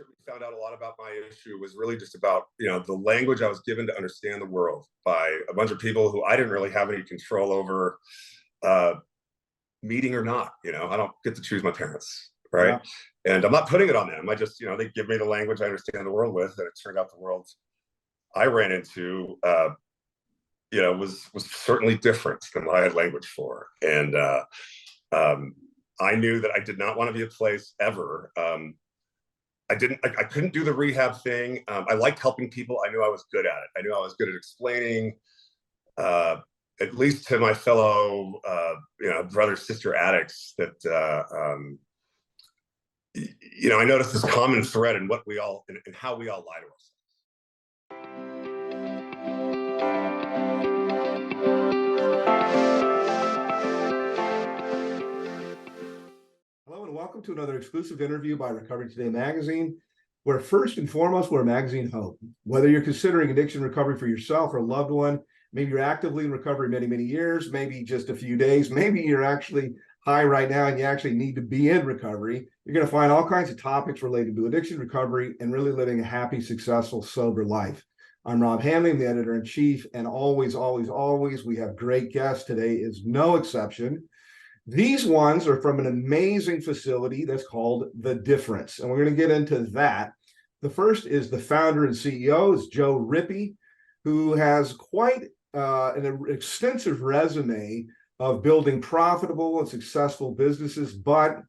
certainly found out a lot about my issue was really just about, the language I was given to understand the world by a bunch of people who I didn't really have any control over, uh, meeting or not. I don't get to choose my parents, right? Yeah. And I'm not putting it on them. I just, they give me the language I understand the world with, and it turned out the world I ran into, was certainly different than what I had language for. And um, I knew that I did not want to be a place ever. I couldn't do the rehab thing. I liked helping people. I knew I was good at it. I knew I was good at explaining, uh, at least to my fellow, brother, sister addicts that, I noticed this common thread in what we all, and how we all lie to ourselves. Hello and welcome to another exclusive interview by Recovery Today magazine, where first and foremost, we're a magazine hope. Whether you're considering addiction recovery for yourself or a loved one, maybe you're actively in recovery many, many years, maybe just a few days, maybe you're actually high right now and you actually need to be in recovery, you're going to find all kinds of topics related to addiction recovery and really living a happy, successful, sober life. I'm Rob Hamlin, the editor-in-chief, and always, we have great guests. Today is no exception. These ones are from an amazing facility that's called The Difference, and we're going to get into that. The first is the founder and CEO is Joe Rippey, who has quite an extensive resume of building profitable and successful businesses, but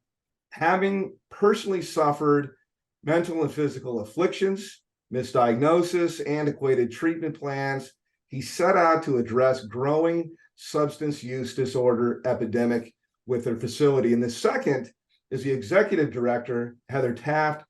having personally suffered mental and physical afflictions, misdiagnosis, antiquated treatment plans, he set out to address growing substance use disorder epidemic with their facility. And the second is the executive director, Heather Taft,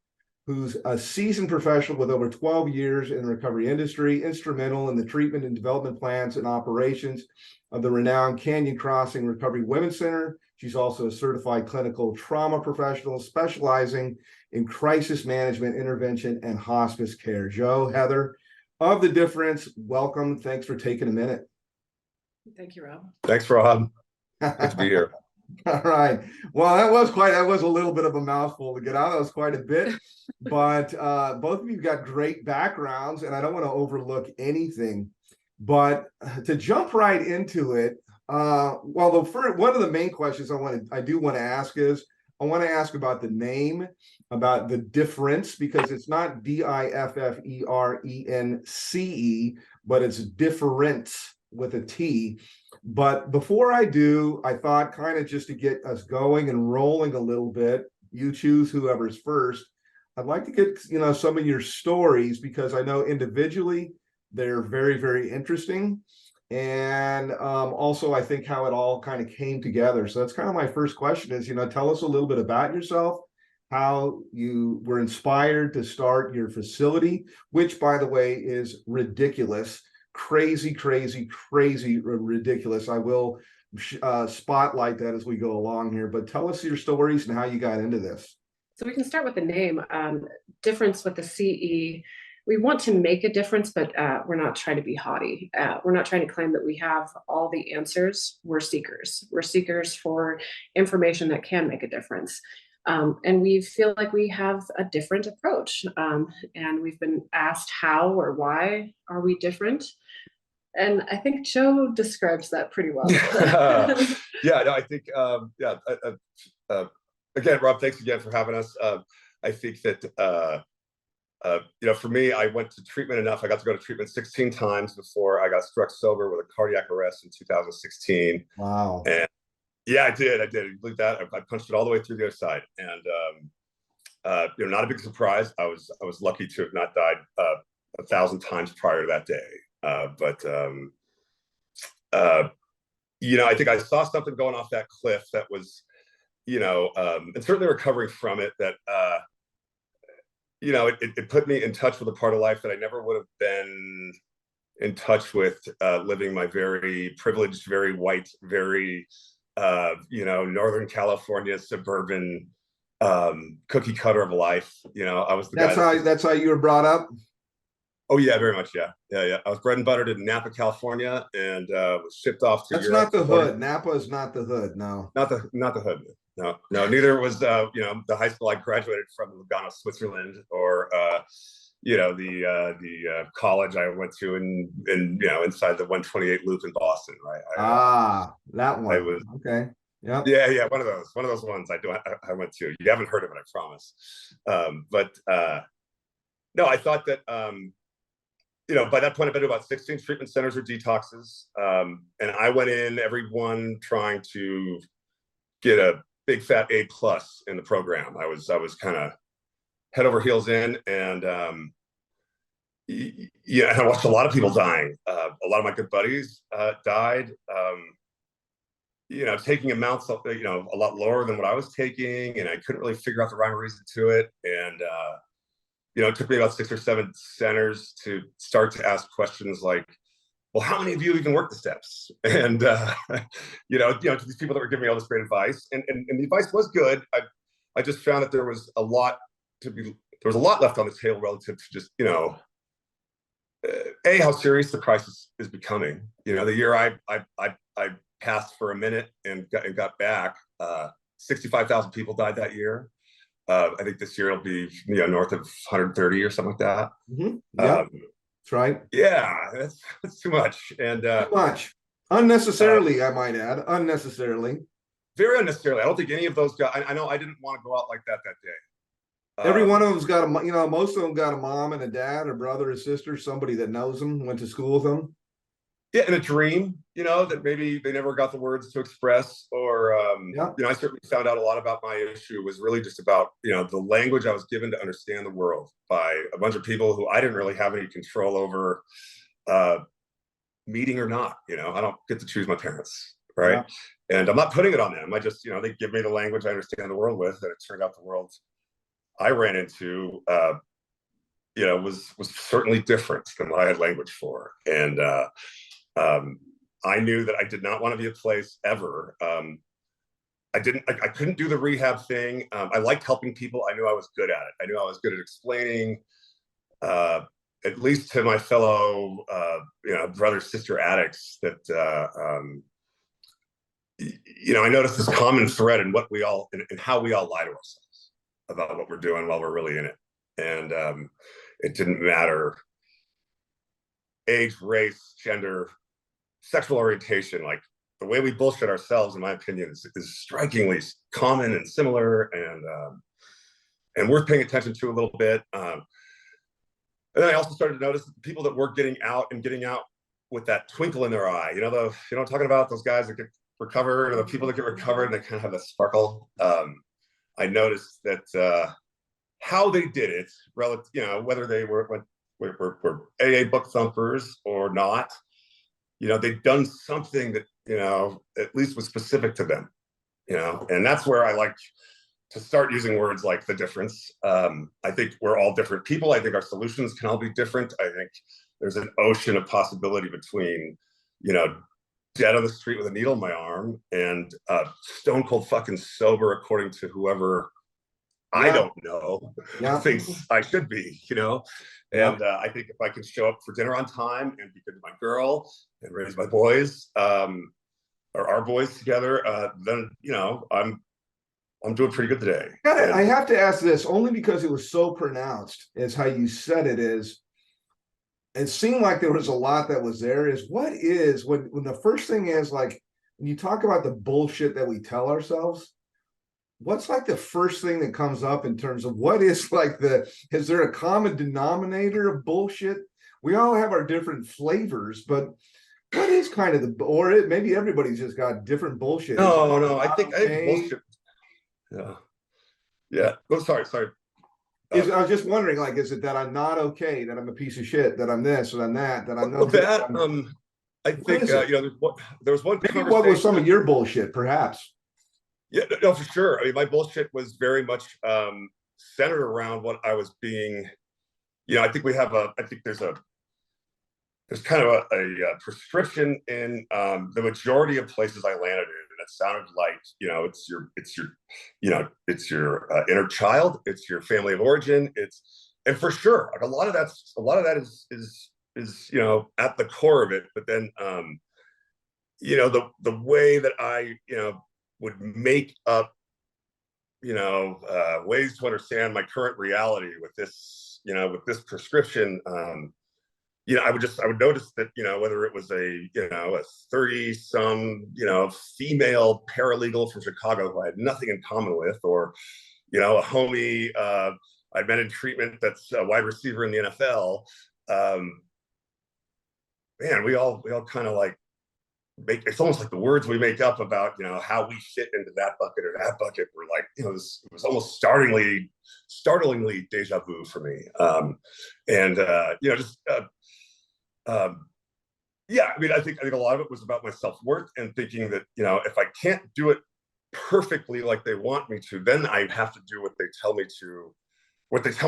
who's a seasoned professional with over 12 years in the recovery industry, instrumental in the treatment and development plans and operations of the renowned Canyon Crossing Recovery Women's Center. She's also a certified clinical trauma professional specializing in crisis management, intervention, and hospice care. Joe, Heather, of The Difference, welcome. Thanks for taking a minute. Thank you, Rob. Thanks, Rob. Good to be here. All right. Well, that was a little bit of a mouthful to get out. That was quite a bit, but both of you got great backgrounds, and I don't want to overlook anything. But to jump right into it, one of the main questions I do want to ask is, I want to ask about the name, about the difference, because it's not Difference, but it's difference with a T. But before I do, I thought kind of just to get us going and rolling a little bit, you choose whoever's first. I'd like to get, some of your stories, because I know individually they're very, very interesting. And also I think how it all kind of came together. So that's kind of my first question is, tell us a little bit about yourself, how you were inspired to start your facility, which, by the way, is ridiculous. Crazy ridiculous. I will spotlight that as we go along here, but tell us your stories and how you got into this. So we can start with the name. Difference with the CE. We want to make a difference, but we're not trying to be haughty. We're not trying to claim that we have all the answers. We're seekers. We're seekers for information that can make a difference. And we feel like we have a different approach. And we've been asked how or why are we different? And I think Joe describes that pretty well. Yeah, no, I think, again, Rob, thanks again for having us. I think that, for me, I went to treatment enough. I got to go to treatment 16 times before I got struck sober with a cardiac arrest in 2016. Wow. And yeah, I did. I believe that. I punched it all the way through the other side. And, not a big surprise. I was lucky to have not died 1,000 times prior to that day. I think I saw something going off that cliff that was, and certainly recovering from it, that, it put me in touch with a part of life that I never would have been in touch with, living my very privileged, very white, very, Northern California suburban, cookie cutter of life. I was the guy. That's how you were brought up. Oh yeah, very much. Yeah. I was bred and buttered in Napa, California, and was shipped off to That's Europe. not the hood. Napa is not the hood. No, not the hood. no. Neither was the high school I graduated from in Lugano, Switzerland, or the college I went to in inside the 128 loop in Boston. Right. That I one. was Okay. Yep. yeah, one of those ones I went to. You haven't heard of it, I promise. But no, I thought that by that point I've been to about 16 treatment centers or detoxes, and I went in every one trying to get a big fat A+ in the program. I was kind of head over heels in, and and I watched a lot of people dying. A lot of my good buddies died. Taking amounts of, a lot lower than what I was taking, and I couldn't really figure out the rhyme or reason to it. And it took me about 6 or 7 centers to start to ask questions like, well, how many of you even work the steps? And to these people that were giving me all this great advice, and the advice was good. I just found that there was a lot left on the table relative to just how serious the crisis is becoming. The year I passed for a minute and got back, 65,000 people died that year. I think this year it'll be north of 130 or something like that. Mm-hmm. Yeah, that's right. Yeah, that's too much, and too much unnecessarily. I might add, unnecessarily. Very unnecessarily. I don't think any of those guys. I know I didn't want to go out like that day. Every one of them's got most of them got a mom and a dad, a brother, a sister, somebody that knows them, went to school with them. Yeah, and a dream, that maybe they never got the words to express, or I certainly found out a lot about my issue was really just about the language I was given to understand the world by a bunch of people who I didn't really have any control over, meeting or not. I don't get to choose my parents, right? Yeah. And I'm not putting it on them. I just they give me the language I understand the world with, and it turned out the world I ran into was certainly different than what I had language for. And I knew that I did not want to be a place ever. I couldn't do the rehab thing. I liked helping people. I knew I was good at it. I knew I was good at explaining, at least to my fellow, brother, sister addicts, that, I noticed this common thread in what we all, in how we all lie to ourselves about what we're doing while we're really in it. And it didn't matter age, race, gender, sexual orientation. Like, the way we bullshit ourselves, in my opinion, is strikingly common and similar, and worth paying attention to a little bit. And then I also started to notice that the people that were getting out with that twinkle in their eye, you know what I'm talking about, those guys that get recovered, or the people that get recovered and they kind of have that sparkle. I noticed that how they did it, relative, whether they were AA book thumpers or not, they'd done something that, at least was specific to them, and that's where I like to start using words like the difference. I think we're all different people. I think our solutions can all be different. I think there's an ocean of possibility between, dead on the street with a needle in my arm and stone cold fucking sober, according to whoever I don't know thinks I should be, And I think if I can show up for dinner on time and be good to my girl and raise my boys, or our boys together, then I'm doing pretty good today. I have to ask this only because it was so pronounced as how you said it is. It seemed like there was a lot that was there. Is what is when the first thing is, like, when you talk about the bullshit that we tell ourselves, what's like the first thing that comes up in terms of what is like is there a common denominator of bullshit? We all have our different flavors, but what is kind of maybe everybody's just got different bullshit. No, I think bullshit. Yeah. Oh, sorry. I was just wondering, like, is it that I'm not okay, that I'm a piece of shit, that I'm this, or I'm that I'm no that I think there was one maybe what was some of your bullshit, perhaps. Yeah, no, for sure. I mean, my bullshit was very much centered around what I was being. I think there's kind of a prescription in the majority of places I landed in. It sounded like, it's your inner child, it's your family of origin, and for sure, like a lot of that is at the core of it. But then, the way that I would make up ways to understand my current reality with this, with this prescription. I would notice that, whether it was a 30 some, female paralegal from Chicago who I had nothing in common with, or, a homie I'd been in treatment that's a wide receiver in the NFL. Man, we all kind of like it's almost like the words we make up about, how we fit into that bucket or that bucket were like, it was almost startlingly deja vu for me. Yeah, I mean, I think a lot of it was about my self-worth and thinking that, if I can't do it perfectly like they want me to, then I have to do what they tell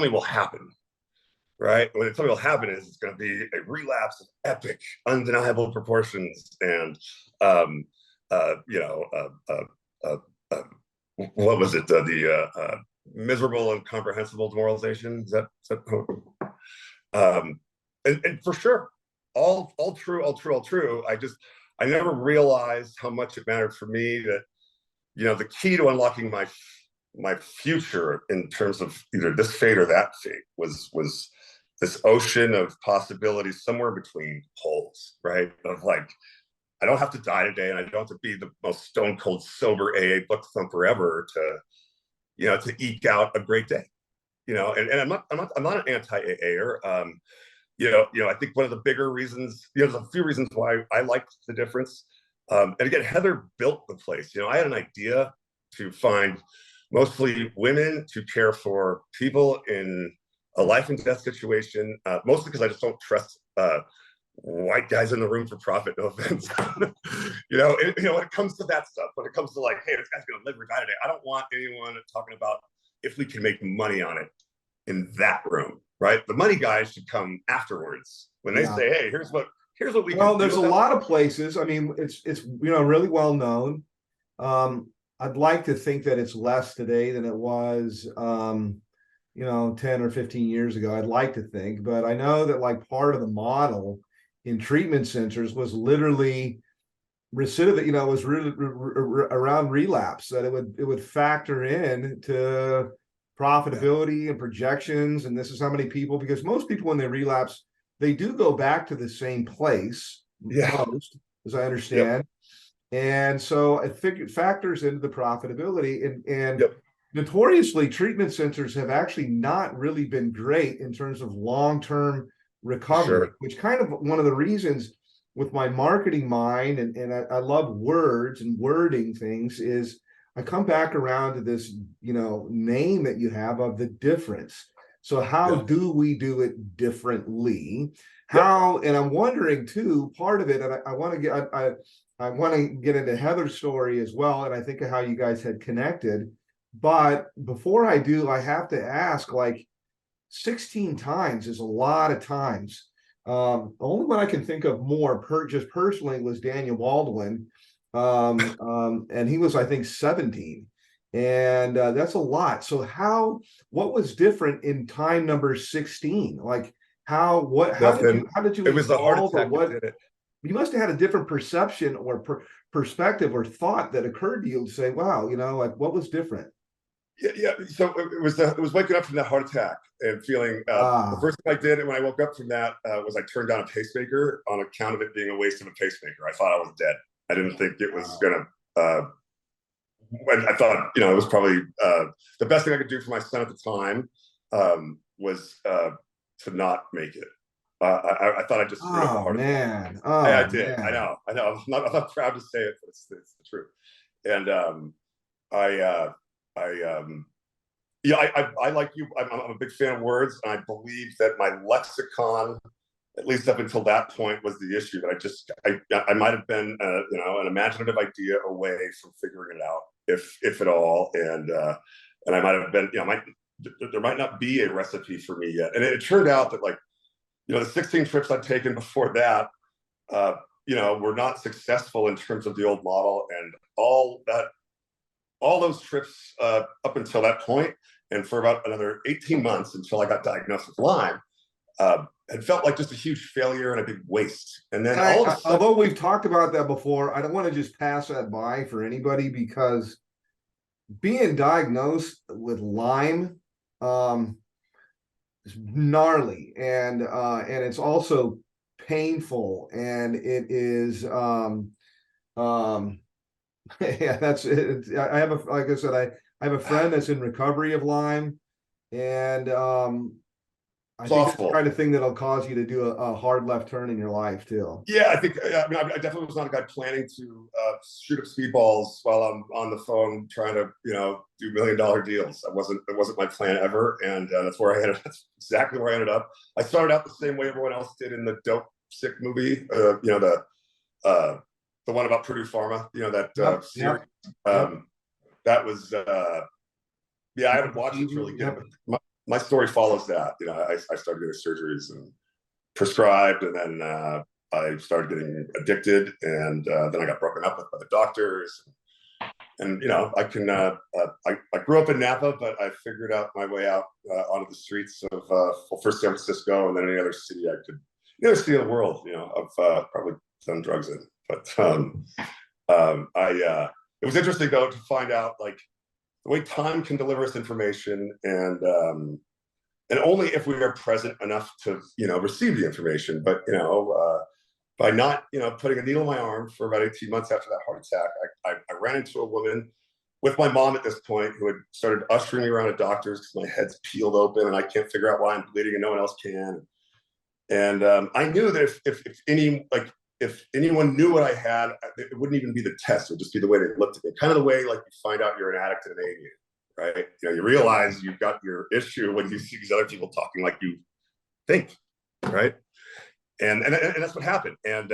me will happen. Right? What they tell me will happen is it's going to be a relapse of epic, undeniable proportions, and what was it? The miserable and comprehensible demoralization. Is that and for sure, all true. I never realized how much it mattered for me that, the key to unlocking my future in terms of either this fate or that fate was this ocean of possibilities somewhere between poles, right? Of like, I don't have to die today, and I don't have to be the most stone cold sober AA book thumper ever to eke out a great day. And I'm not an anti-AAer. I think one of the bigger reasons, there's a few reasons why I like the difference. And again, Heather built the place. I had an idea to find mostly women to care for people in a life and death situation, mostly because I just don't trust white guys in the room for profit. No offense. When it comes to that stuff, when it comes to like, hey, this guy's gonna live or die today, I don't want anyone talking about if we can make money on it in that room, right? The money guys should come afterwards when they say, hey, here's what we can do. There's a lot of places. I mean, it's really well known. I'd like to think that it's less today than it was 10 or 15 years ago. I'd like to think, but I know that like part of the model in treatment centers was literally recidivism, was really around relapse, that it would factor in to profitability and projections. And this is how many people, because most people, when they relapse, they do go back to the same place, most, as I understand. Yep. And so it factors into the profitability, and yep. Notoriously, treatment centers have actually not really been great in terms of long-term recovery, which kind of one of the reasons with my marketing mind, and I love words and wording things, is I come back around to this, name that you have of the difference. So how do we do it differently? How, and I'm wondering too, part of it, and I want to get into Heather's story as well, and I think of how you guys had connected. But before I do, I have to ask, like, 16 times is a lot of times. The only one I can think of more just personally was Daniel Baldwin. And he was, I think, 17. And that's a lot. So what was different in time number 16? Like how did you it was the heart attack that did it. You must have had a different perception or perspective or thought that occurred to you to say, wow, like what was different? Yeah. So it was waking up from that heart attack and feeling the first thing I did when I woke up from that was I turned down a pacemaker on account of it being a waste of a pacemaker. I thought I was dead. I didn't think it was gonna. I thought it was probably the best thing I could do for my son at the time was to not make it. I thought I just screwed up a heart attack. I did. Man. I know. I'm not proud to say it, but it's the truth. And I like you. I'm a big fan of words, and I believe that my lexicon, at least up until that point, was the issue. That I might have been an imaginative idea away from figuring it out, if at all, and I might have been there might not be a recipe for me yet. And it turned out that the 16 trips I'd taken before that were not successful in terms of the old model, and all those trips up until that point, and for about another 18 months until I got diagnosed with Lyme, had felt like just a huge failure and a big waste. And then although we've talked about that before, I don't want to just pass that by for anybody, because being diagnosed with Lyme, is gnarly, and it's also painful, and it is yeah, that's it. I have like I said, I have a friend that's in recovery of Lyme, and I It's think it's the awful. kind of thing that'll cause you to do a hard left turn in your life too. Yeah, I think I mean I definitely was not a guy planning to shoot up speedballs while I'm on the phone trying to do $1 million deals. It wasn't my plan ever, and that's where I ended. That's exactly where I ended up. I started out the same way everyone else did in the Dope Sick movie. The one about Purdue Pharma. That Yep, series. yep, yep. Um, that was yeah. I haven't watched it to really get it, Yep. but my story follows that. I started getting surgeries and prescribed, and then I started getting addicted, and then I got broken up with by the doctors. And I grew up in Napa, but I figured out my way out onto the streets of first San Francisco, and then any other city I could, any other city in the world, I've probably done drugs in. But it was interesting though to find out like the way time can deliver us information, and only if we are present enough to receive the information. But by not putting a needle in my arm for about 18 months after that heart attack, I ran into a woman with my mom at this point who had started ushering me around to doctors because my head's peeled open and I can't figure out why I'm bleeding and no one else can. And I knew that if anyone knew what I had, it wouldn't even be the test. It would just be the way they looked at me. Kind of the way like you find out you're an addict and an alien, right? You realize you've got your issue when you see these other people talking like you think, right? And that's what happened. And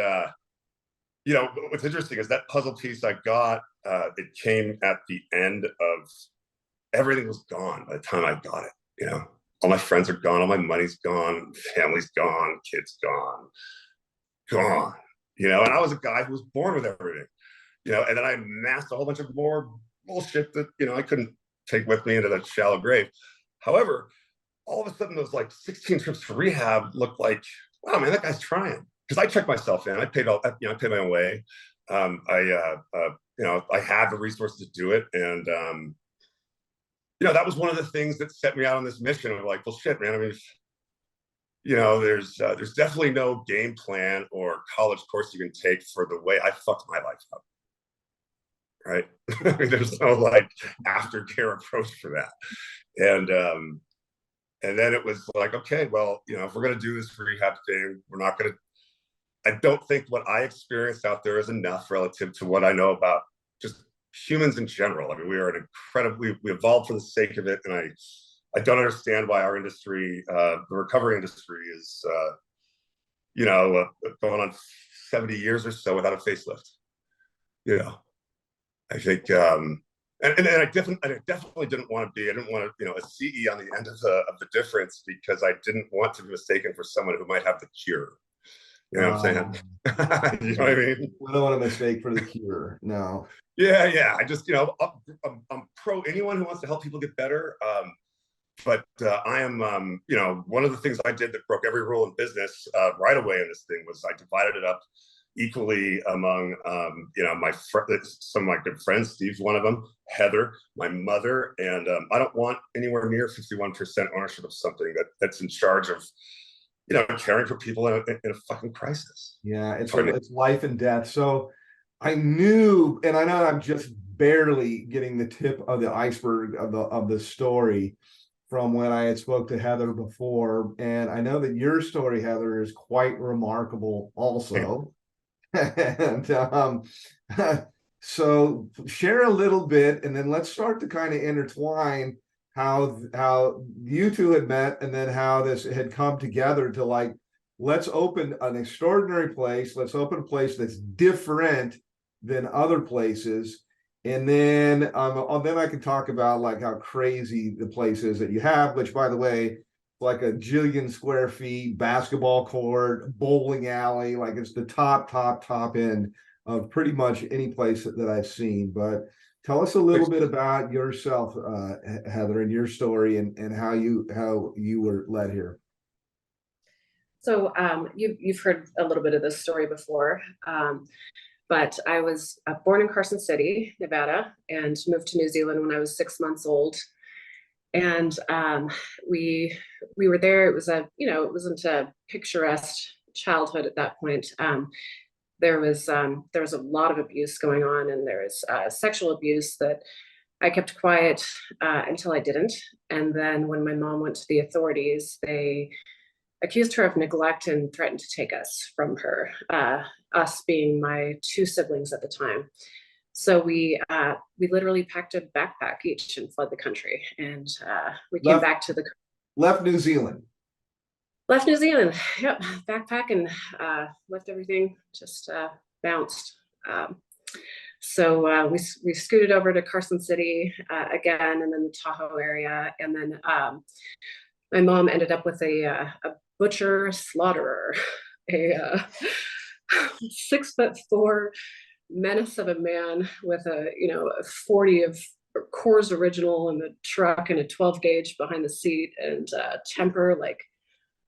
what's interesting is that puzzle piece I got. It came at the end of everything was gone by the time I got it. All my friends are gone, all my money's gone, family's gone, kids gone. And I was a guy who was born with everything. And then I amassed a whole bunch of more bullshit that I couldn't take with me into that shallow grave. However, all of a sudden those like 16 trips to rehab looked like, wow, man, that guy's trying. Because I checked myself in. I paid I paid my own way. I had the resources to do it. And that was one of the things that set me out on this mission of like, well, shit, man. I mean, there's definitely no game plan or college course you can take for the way I fucked my life up. Right? I mean, there's no like aftercare approach for that. And then it was like, okay, well, if we're going to do this rehab thing, we're not going to, I don't think what I experienced out there is enough relative to what I know about just humans in general. I mean, we are an incredibly, we evolved for the sake of it. And I don't understand why our industry, the recovery industry is, going on 70 years or so without a facelift. I think, and I definitely didn't want to be. I didn't want to, a CE on the end of the difference because I didn't want to be mistaken for someone who might have the cure. You know what I'm saying? You know what I mean? I don't want to mistake for the cure. No. Yeah. I just, I'm pro anyone who wants to help people get better. But I am, one of the things I did that broke every rule in business right away in this thing was I divided it up equally among some of my good friends. Steve's one of them, Heather, my mother, and I don't want anywhere near 51% ownership of something that's in charge of caring for people in a fucking crisis. Yeah, it's life and death. So I knew, and I know I'm just barely getting the tip of the iceberg of the story from when I had spoke to Heather before, and I know that your story, Heather, is quite remarkable also. And so share a little bit, and then let's start to kind of intertwine how you two had met, and then how this had come together to like, let's open an extraordinary place. Let's open a place that's different than other places. And then I can talk about like how crazy the place is that you have, which by the way, like a jillion square feet, basketball court, bowling alley, like it's the top end of pretty much any place that I've seen. But tell us a little bit about yourself, Heather, and your story, and how you were led here. So you've heard a little bit of this story before, But I was born in Carson City, Nevada, and moved to New Zealand when I was 6 months old. And we were there. It was it wasn't a picturesque childhood at that point. There was a lot of abuse going on, and there was sexual abuse that I kept quiet until I didn't. And then when my mom went to the authorities, they accused her of neglect and threatened to take us from her, us being my two siblings at the time. So we literally packed a backpack each and fled the country, and we came Left, back to the left New Zealand. left New Zealand. Yep, backpack and left everything, just bounced. So we scooted over to Carson City again, and then the Tahoe area, and then my mom ended up with a butcher slaughterer, a 6'4" menace of a man with a 40 of Coors Original in the truck and a 12 gauge behind the seat, and temper like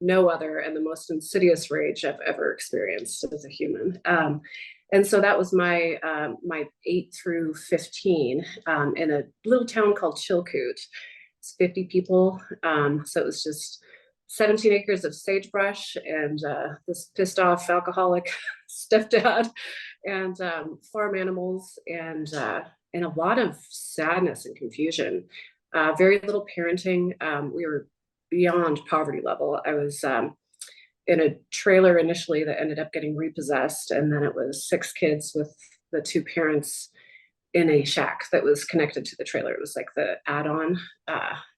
no other, and the most insidious rage I've ever experienced as a human. And so that was my 8 through 15 in a little town called Chilkoot. It's 50 people. So it was just 17 acres of sagebrush and this pissed off alcoholic stepdad, and farm animals, and a lot of sadness and confusion. Very little parenting. We were beyond poverty level. I was in a trailer initially that ended up getting repossessed, and then it was 6 kids with the 2 parents in a shack that was connected to the trailer. It was like the add-on,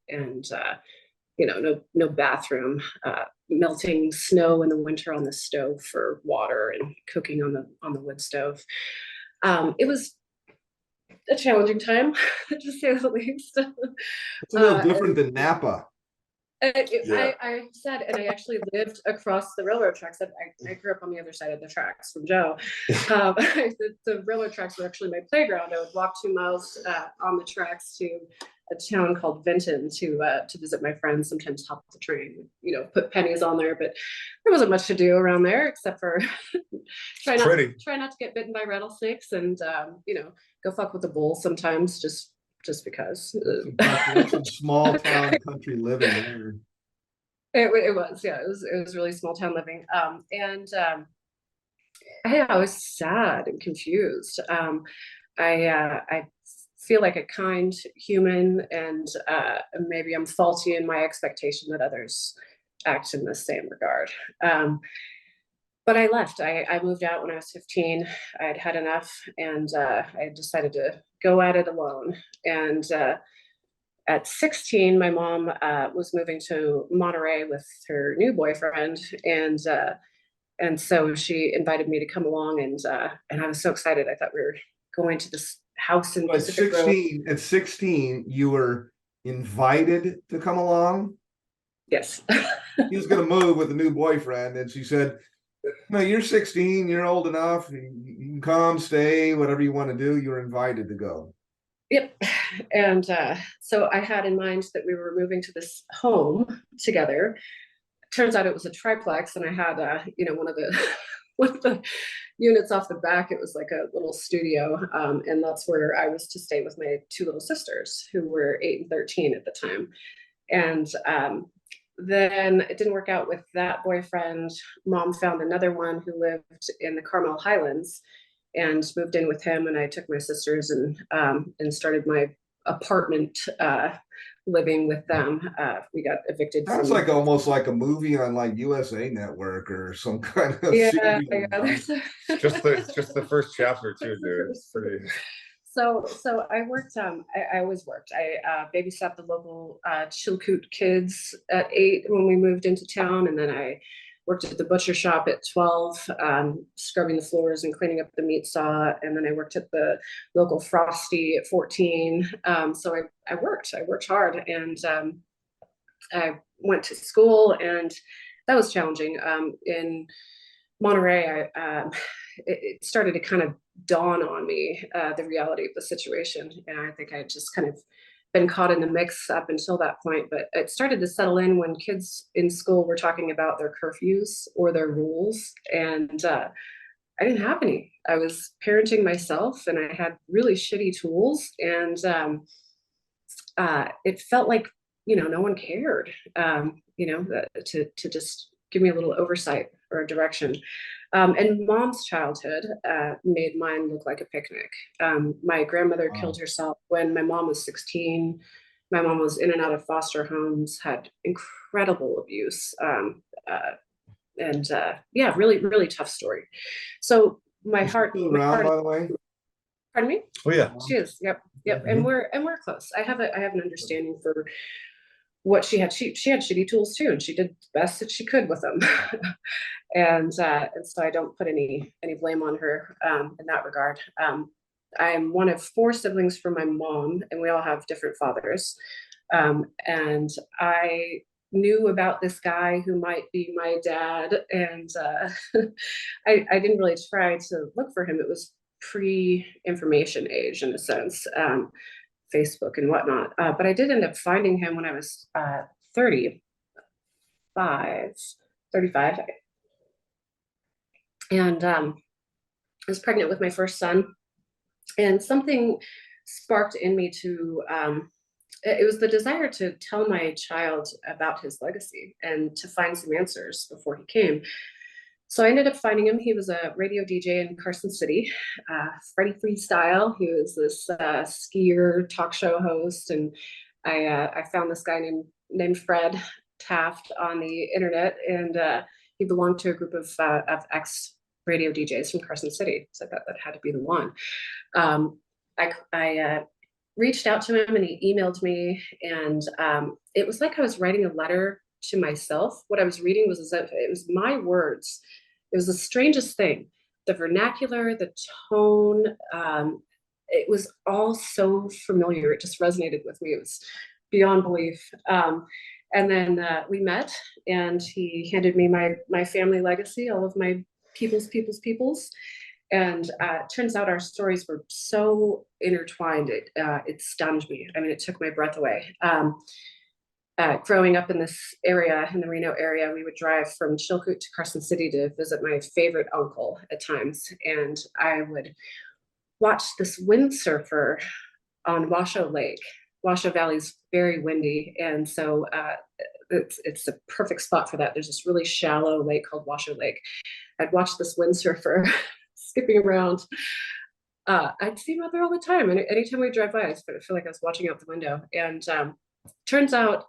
and no bathroom, melting snow in the winter on the stove for water, and cooking on the wood stove. It was a challenging time, to say the least. It's a little different than Napa. I said, and I actually lived across the railroad tracks. I grew up on the other side of the tracks from Joe. The railroad tracks were actually my playground. I would walk 2 miles on the tracks to a town called Vinton to visit my friends, sometimes hop the train, put pennies on there, but there wasn't much to do around there except for try not to get bitten by rattlesnakes, and go fuck with the bull sometimes, just because. That's some small town country living there. It was, yeah, it was really small town living. I was sad and confused. I feel like a kind human, and maybe I'm faulty in my expectation that others act in the same regard. But I left. I moved out when I was 15. I had had enough, and I decided to go at it alone. And at 16, my mom was moving to Monterey with her new boyfriend, and so she invited me to come along, and I was so excited. I thought we were going to this house in Pacific Grove. At 16, you were invited to come along? Yes. He was going to move with a new boyfriend, and she said, "No, you're 16, you're old enough, you can come, stay, whatever you want to do. You're invited to go." Yep. And so I had in mind that we were moving to this home together. Turns out it was a triplex, and I had one of the one of the units off the back. It was like a little studio, and that's where I was to stay with my 2 little sisters, who were 8 and 13 at the time. And then it didn't work out with that boyfriend. Mom found another one who lived in the Carmel Highlands, and moved in with him. And I took my sisters and started my apartment living with them. We got evicted. Sounds like almost like a movie on like USA Network or some kind of yeah. Just the first chapter too, dude. It's pretty. So I worked. I always worked. I babysat the local Chilkoot kids at 8 when we moved into town, and then I worked at the butcher shop at 12, scrubbing the floors and cleaning up the meat saw. And then I worked at the local Frosty at 14. So I worked hard, and I went to school, and that was challenging. In Monterey, it started to kind of dawn on me, the reality of the situation. And I think I had just kind of been caught in the mix up until that point, but it started to settle in when kids in school were talking about their curfews or their rules. And I didn't have any. I was parenting myself, and I had really shitty tools, and it felt like, no one cared, to just give me a little oversight or a direction. And mom's childhood made mine look like a picnic. My grandmother killed herself when my mom was 16. My mom was in and out of foster homes, had incredible abuse. And yeah, really, really tough story. So my Is she heart, still my around, heart, by the way? pardon me? Oh yeah. She is. Yep. Yep. Mhm. And we're close. I have an understanding for what she had. She had shitty tools too, and she did the best that she could with them. And so I don't put any blame on her in that regard. I'm one of four siblings from my mom, and we all have different fathers. And I knew about this guy who might be my dad, and I didn't really try to look for him. It was pre-information age in a sense, Facebook and whatnot. But I did end up finding him when I was 35, 35. And I was pregnant with my first son, and something sparked in me to it was the desire to tell my child about his legacy and to find some answers before he came. So I ended up finding him. He was a radio DJ in Carson City, Freddie Freestyle. He was this skier talk show host, and I found this guy named Fred Taft on the internet, and he belonged to a group of ex radio DJs from Carson City. So I thought that had to be the one. I reached out to him, and he emailed me, and it was like I was writing a letter to myself. What I was reading was as if it was my words. It was the strangest thing. The vernacular, the tone, it was all so familiar. It just resonated with me. It was beyond belief. And then we met, and he handed me my family legacy, all of my people's. And it turns out our stories were so intertwined. It stunned me. I mean, it took my breath away. Growing up in this area, in the Reno area, we would drive from Chilkoot to Carson City to visit my favorite uncle at times. And I would watch this windsurfer on Washoe Lake. Washoe Valley's very windy. And so it's a perfect spot for that. There's this really shallow lake called Washoe Lake. I'd watch this windsurfer skipping around. I'd see him out there all the time. And anytime we drive by, I feel like I was watching out the window. And turns out,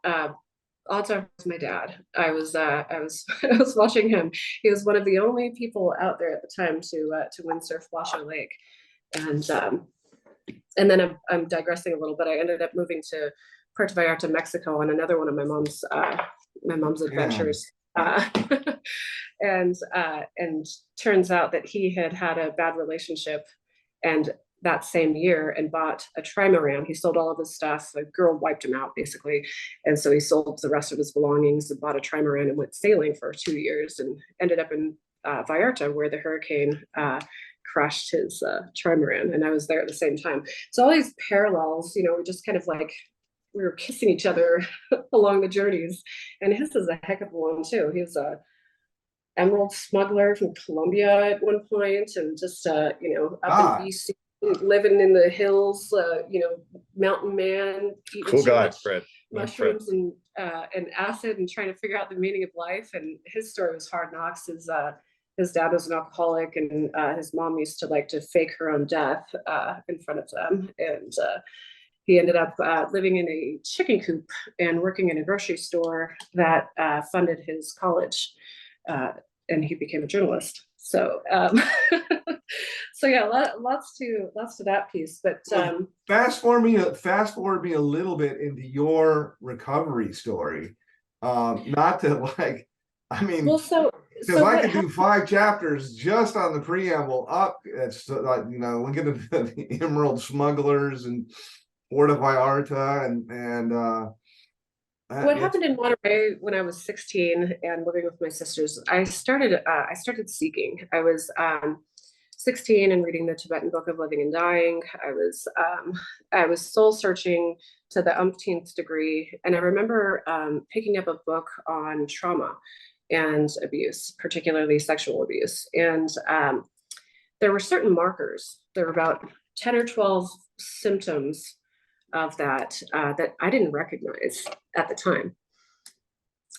odds are it was my dad. I was I was watching him. He was one of the only people out there at the time to windsurf Washoe Lake. And then I'm digressing a little bit. I ended up moving to Puerto Vallarta, Mexico, on another one of my mom's adventures. And turns out that he had a bad relationship, and that same year, and bought a trimaran. He sold all of his stuff. The girl wiped him out basically, and so he sold the rest of his belongings and bought a trimaran and went sailing for 2 years, and ended up in Vallarta, where the hurricane crashed his trimaran, and I was there at the same time. So all these parallels, we just kind of like we were kissing each other along the journeys. And his is a heck of a one too. He was a emerald smuggler from Colombia at one point, and just up in BC, living in the hills, mountain man, eating cool guy, much Fred. mushrooms and acid, and trying to figure out the meaning of life. And his story was hard knocks. His dad was an alcoholic, and his mom used to like to fake her own death in front of them. And he ended up living in a chicken coop and working in a grocery store that funded his college. And he became a journalist. So, so yeah, lots to that piece. But fast forward me a little bit into your recovery story. Not to like, I mean, well, because I could do 5 chapters just on the preamble up. It's like, look at the emerald smugglers and Puerto Vallarta and what happened in Monterey when I was 16 and living with my sisters, I started seeking. I was 16 and reading the Tibetan Book of Living and Dying. I was soul searching to the umpteenth degree, and I remember picking up a book on trauma and abuse, particularly sexual abuse. And there were certain markers. There were about 10 or 12 symptoms of that that I didn't recognize at the time.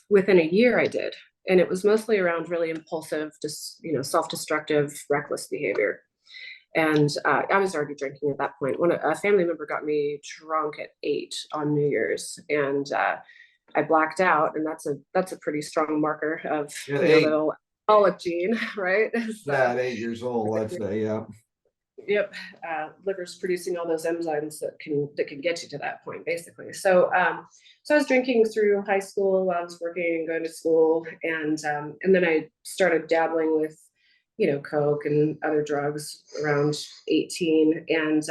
Within a year, I did. And it was mostly around really impulsive, just, self-destructive, reckless behavior. And I was already drinking at that point. When a family member got me drunk at 8 on New Year's, and I blacked out, and that's a pretty strong marker of At the 8. little alcoholic gene, right? Yeah, at 8 years old, let's say, yeah. Yep, liver's producing all those enzymes that can get you to that point, basically. So I was drinking through high school while I was working and going to school, and then I started dabbling with, coke and other drugs around 18, and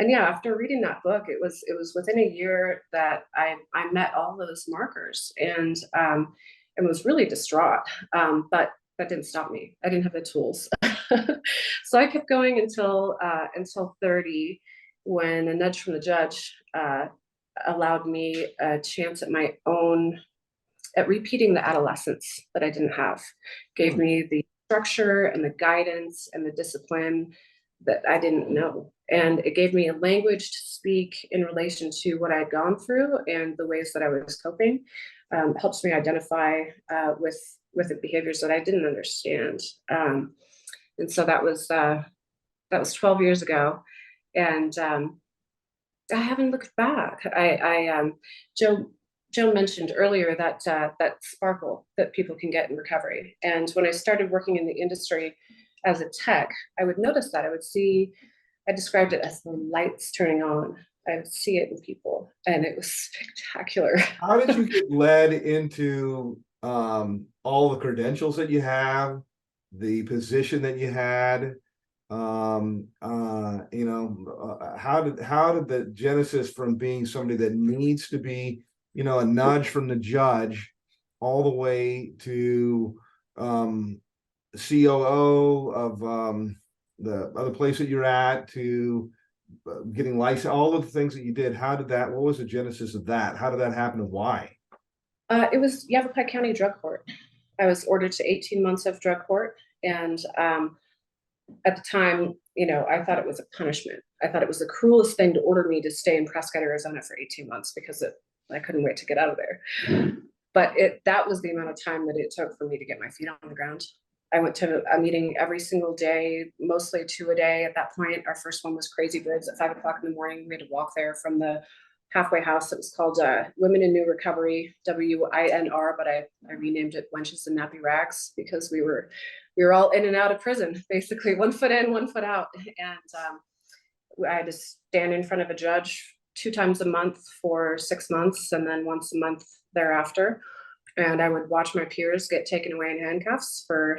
yeah, after reading that book, it was within a year that I met all those markers, and was really distraught. But that didn't stop me. I didn't have the tools. So I kept going until 30, when a nudge from the judge allowed me a chance at repeating the adolescence that I didn't have. Gave me the structure and the guidance and the discipline that I didn't know. And it gave me a language to speak in relation to what I'd gone through and the ways that I was coping. Helps me identify with the behaviors that I didn't understand. And so that was 12 years ago, and I haven't looked back. Joe mentioned earlier that that sparkle that people can get in recovery, and when I started working in the industry as a tech, I would notice that. I described it as the lights turning on. I would see it in people, and it was spectacular. How did you get led into all the credentials that you have, the position that you had? How did the genesis from being somebody that needs to be, a nudge from the judge, all the way to COO of the other place that you're at, to getting licensed, all of the things that you did, what was the genesis of that? How did that happen, and why? It was Yavapai County Drug Court. I was ordered to 18 months of drug court, and at the time, I thought it was a punishment. I thought it was the cruelest thing to order me to stay in Prescott, Arizona for 18 months because I couldn't wait to get out of there. But that was the amount of time that it took for me to get my feet on the ground. I went to a meeting every single day, mostly 2 a day at that point. Our first one was Crazy Birds at 5 o'clock in the morning. We had to walk there from the halfway house. It was called Women in New Recovery, WINR, but I renamed it Wenches and Nappy Rags because we were all in and out of prison, basically 1 foot in, 1 foot out. And I had to stand in front of a judge 2 times a month for 6 months, and then once a month thereafter. And I would watch my peers get taken away in handcuffs for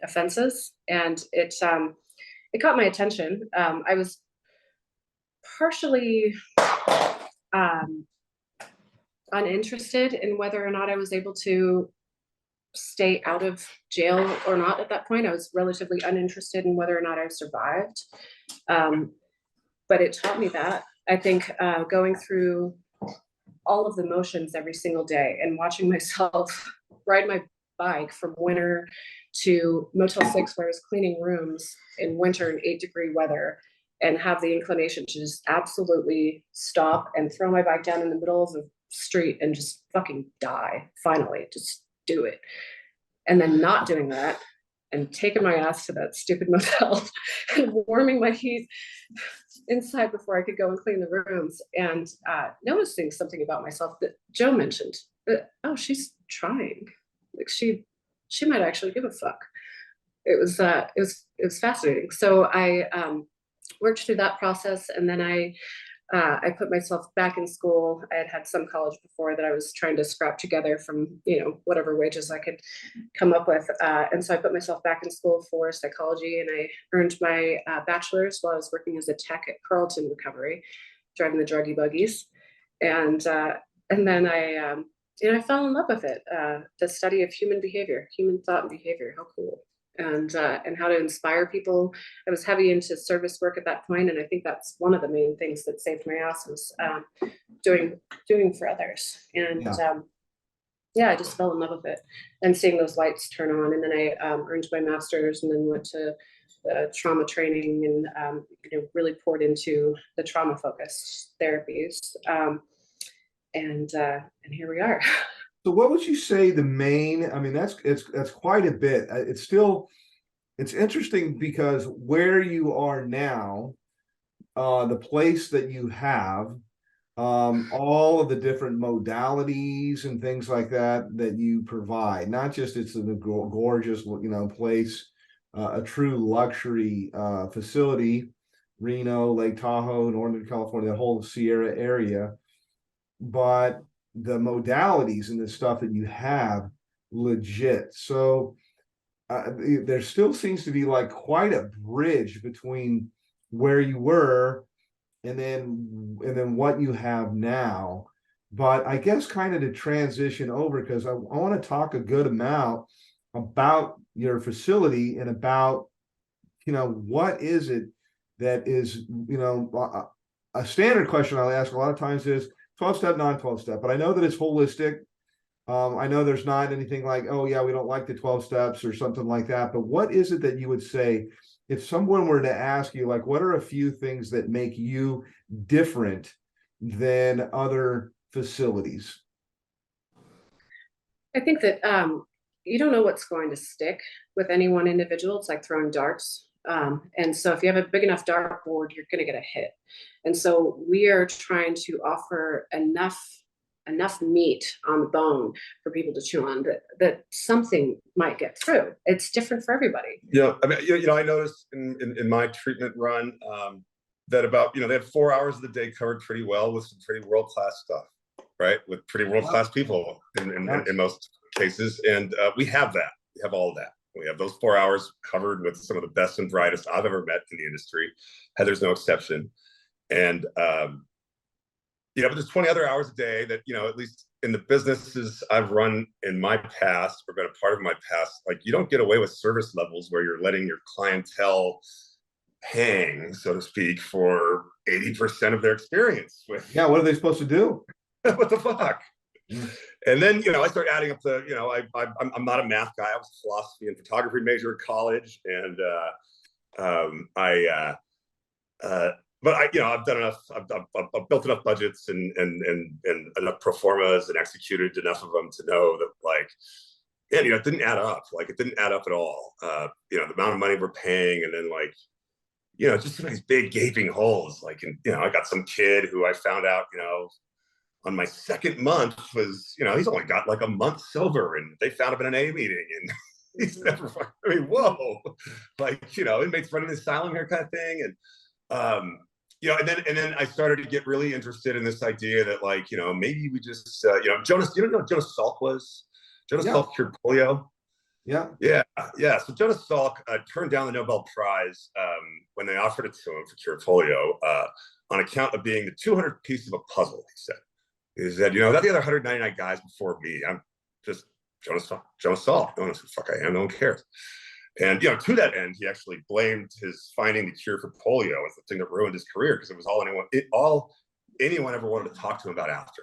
offenses. And it caught my attention. I was partially uninterested in whether or not I was able to stay out of jail or not at that point. I was relatively uninterested in whether or not I survived. But it taught me that. I think going through all of the motions every single day and watching myself ride my bike from winter to Motel 6, where I was cleaning rooms in winter in 8-degree weather, and have the inclination to just absolutely stop and throw my bike down in the middle of the street and just fucking die. Finally, just do it. And then not doing that and taking my ass to that stupid motel and warming my heat inside before I could go and clean the rooms, and noticing something about myself that Joe mentioned, that, oh, she's trying. Like she might actually give a fuck. It was fascinating. So I worked through that process, and then I put myself back in school. I had some college before that I was trying to scrap together from, whatever wages I could come up with. And so I put myself back in school for psychology, and I earned my bachelor's while I was working as a tech at Carlton Recovery, driving the druggy buggies. And then I fell in love with it. The study of human behavior, human thought and behavior. How cool. And how to inspire people. I was heavy into service work at that point, and I think that's one of the main things that saved my ass was doing for others. And Yeah, I just fell in love with it, and seeing those lights turn on. And then I earned my master's, and then went to trauma training, and really poured into the trauma focused therapies. And here we are. So what would you say the main, I mean, that's quite a bit. It's still, it's interesting because where you are now, the place that you have, all of the different modalities and things like that that you provide, not just it's a gorgeous, place, a true luxury facility, Reno, Lake Tahoe, Northern California, the whole Sierra area, but the modalities and the stuff that you have legit. So there still seems to be like quite a bridge between where you were and then what you have now. But I guess kind of to transition over, because I want to talk a good amount about your facility and about, what is it that is, a standard question I'll ask a lot of times is 12-step, non-12-step, but I know that it's holistic. I know there's not anything like, oh yeah, we don't like the 12 steps or something like that. But what is it that you would say if someone were to ask you, like, what are a few things that make you different than other facilities? I think that you don't know what's going to stick with any one individual. It's like throwing darts. And so if you have a big enough dartboard, you're going to get a hit. And so we are trying to offer enough meat on the bone for people to chew on that something might get through. It's different for everybody. Yeah, I mean, I noticed in my treatment run that about, they had 4 hours of the day covered pretty well with some pretty world-class stuff, right? With pretty world-class people in most cases. And we have that. We have all of that. We have those 4 hours covered with some of the best and brightest I've ever met in the industry. Heather's no exception. And, but there's 20 other hours a day that, at least in the businesses I've run in my past or been a part of my past, like you don't get away with service levels where you're letting your clientele hang, so to speak, for 80% of their experience with. Yeah, what are they supposed to do? What the fuck? And then, I start adding up the, I'm not a math guy. I was a philosophy and photography major in college. And but I've done enough, I've built enough budgets and enough pro formas and executed enough of them to know that, like, and, it didn't add up. Like, it didn't add up at all. The amount of money we're paying, and then, like, just these big gaping holes. Like, and, I got some kid who I found out, on my second month was, he's only got like a month sober, and they found him in an A meeting, and he's never, whoa, like, inmates running the asylum here kind of thing. And, and then I started to get really interested in this idea that, like, maybe we just, Jonas, what Jonas Salk was? Jonas Salk cured polio. Yeah. So Jonas Salk turned down the Nobel Prize when they offered it to him for cure polio on account of being the 200th piece of a puzzle, he said. He said, that the other 199 guys before me, I'm just Jonas Salk. No one knows who the fuck I am. No one cares. And, to that end, he actually blamed his finding the cure for polio as the thing that ruined his career, because it was all anyone ever wanted to talk to him about after,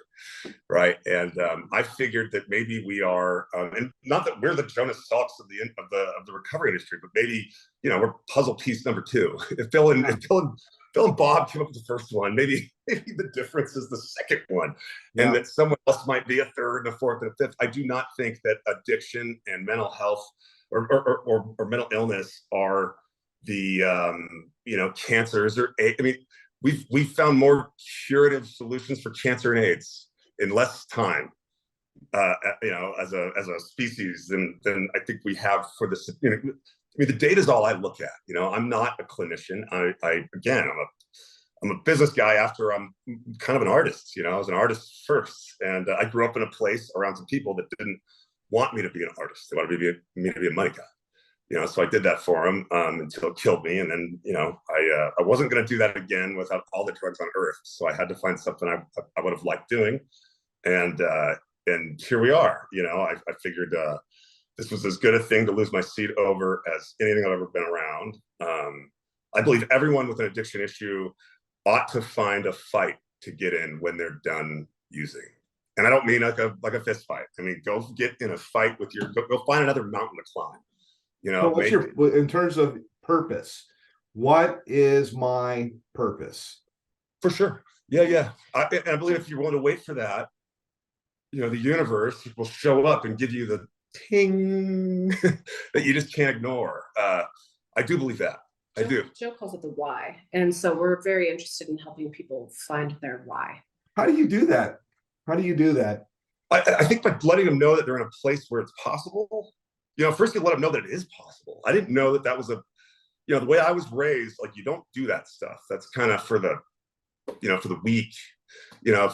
right? And I figured that maybe we are, and not that we're the Jonas Salks of the recovery industry, but maybe, we're puzzle piece number 2. If Phil and Bob came up with the first one, maybe the difference is the second one, and that someone else might be a third and a fourth and a fifth. I do not think that addiction and mental health or mental illness are the cancers or we've found more curative solutions for cancer and AIDS in less time as a species than I think we have for this. The data is all I look at. I'm not a clinician. I'm a business guy after I'm kind of an artist. I was an artist first, and I grew up in a place around some people that didn't want me to be an artist. They wanted me to be a money guy. So I did that for them until it killed me. And then, I wasn't going to do that again without all the drugs on earth. So I had to find something I would have liked doing. And here we are. I figured this was as good a thing to lose my seat over as anything I've ever been around. I believe everyone with an addiction issue ought to find a fight to get in when they're done using. And I don't mean like a fist fight. I mean, go get in a fight with go find another mountain to climb. You know, So what's in terms of purpose, what is my purpose? For sure. Yeah, yeah. I believe if you're willing to wait for that, you know, the universe will show up and give you the ting that you just can't ignore. I do believe that. I do. Joe calls it the why. And so we're very interested in helping people find their why. How do you do that? How do you do that? I think by letting them know that they're in a place where it's possible. You know, first you let them know that it is possible. I didn't know that that was you know, the way I was raised, like, you don't do that stuff. That's kind of for the, you know, for the weak. You know,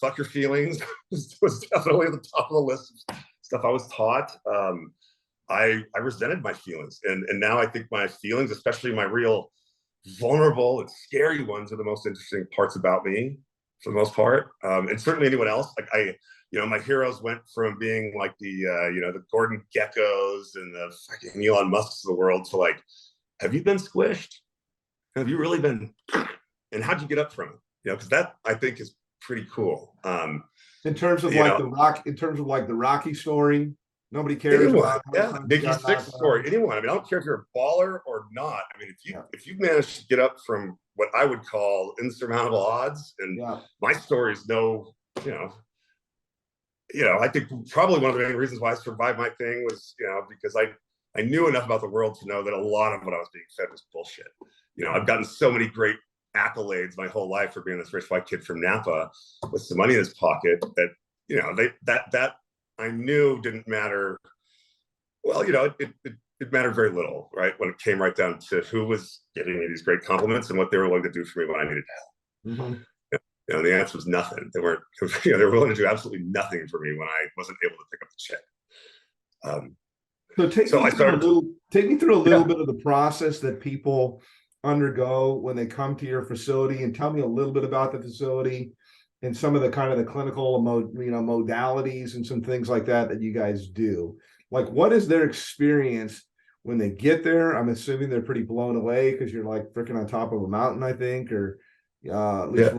fuck your feelings was definitely at the top of the list of stuff I was taught. I resented my feelings, and now I think my feelings, especially my real vulnerable and scary ones, are the most interesting parts about me, for the most part. And certainly anyone else. Like you know, my heroes went from being like the you know, the Gordon Geckos and the fucking Elon Musks of the world to like, have you been squished? Have you really been? And how'd you get up from it? You know, because that, I think, is pretty cool. In terms of like the Rocky story, nobody cares anyone, about yeah, Biggie Six story. Anyone. I mean, I don't care if you're a baller or not. I mean, if you manage to get up from what I would call insurmountable odds, and my story is no, I think probably one of the main reasons why I survived my thing was, because I knew enough about the world to know that a lot of what I was being fed was bullshit. You know, I've gotten so many great accolades my whole life for being this rich white kid from Napa with some money in his pocket that, that I knew didn't matter. Well, it mattered very little, right? When it came right down to who was giving me these great compliments and what they were willing to do for me when I needed help. Mm-hmm. The answer was nothing. They weren't, they were willing to do absolutely nothing for me when I wasn't able to pick up the check. So take me through a little bit of the process that people undergo when they come to your facility, and tell me a little bit about the facility and some of the kind of the clinical modalities and some things like that you guys do. Like, what is their experience when they get there? I'm assuming they're pretty blown away because you're like freaking on top of a mountain, I think, or at least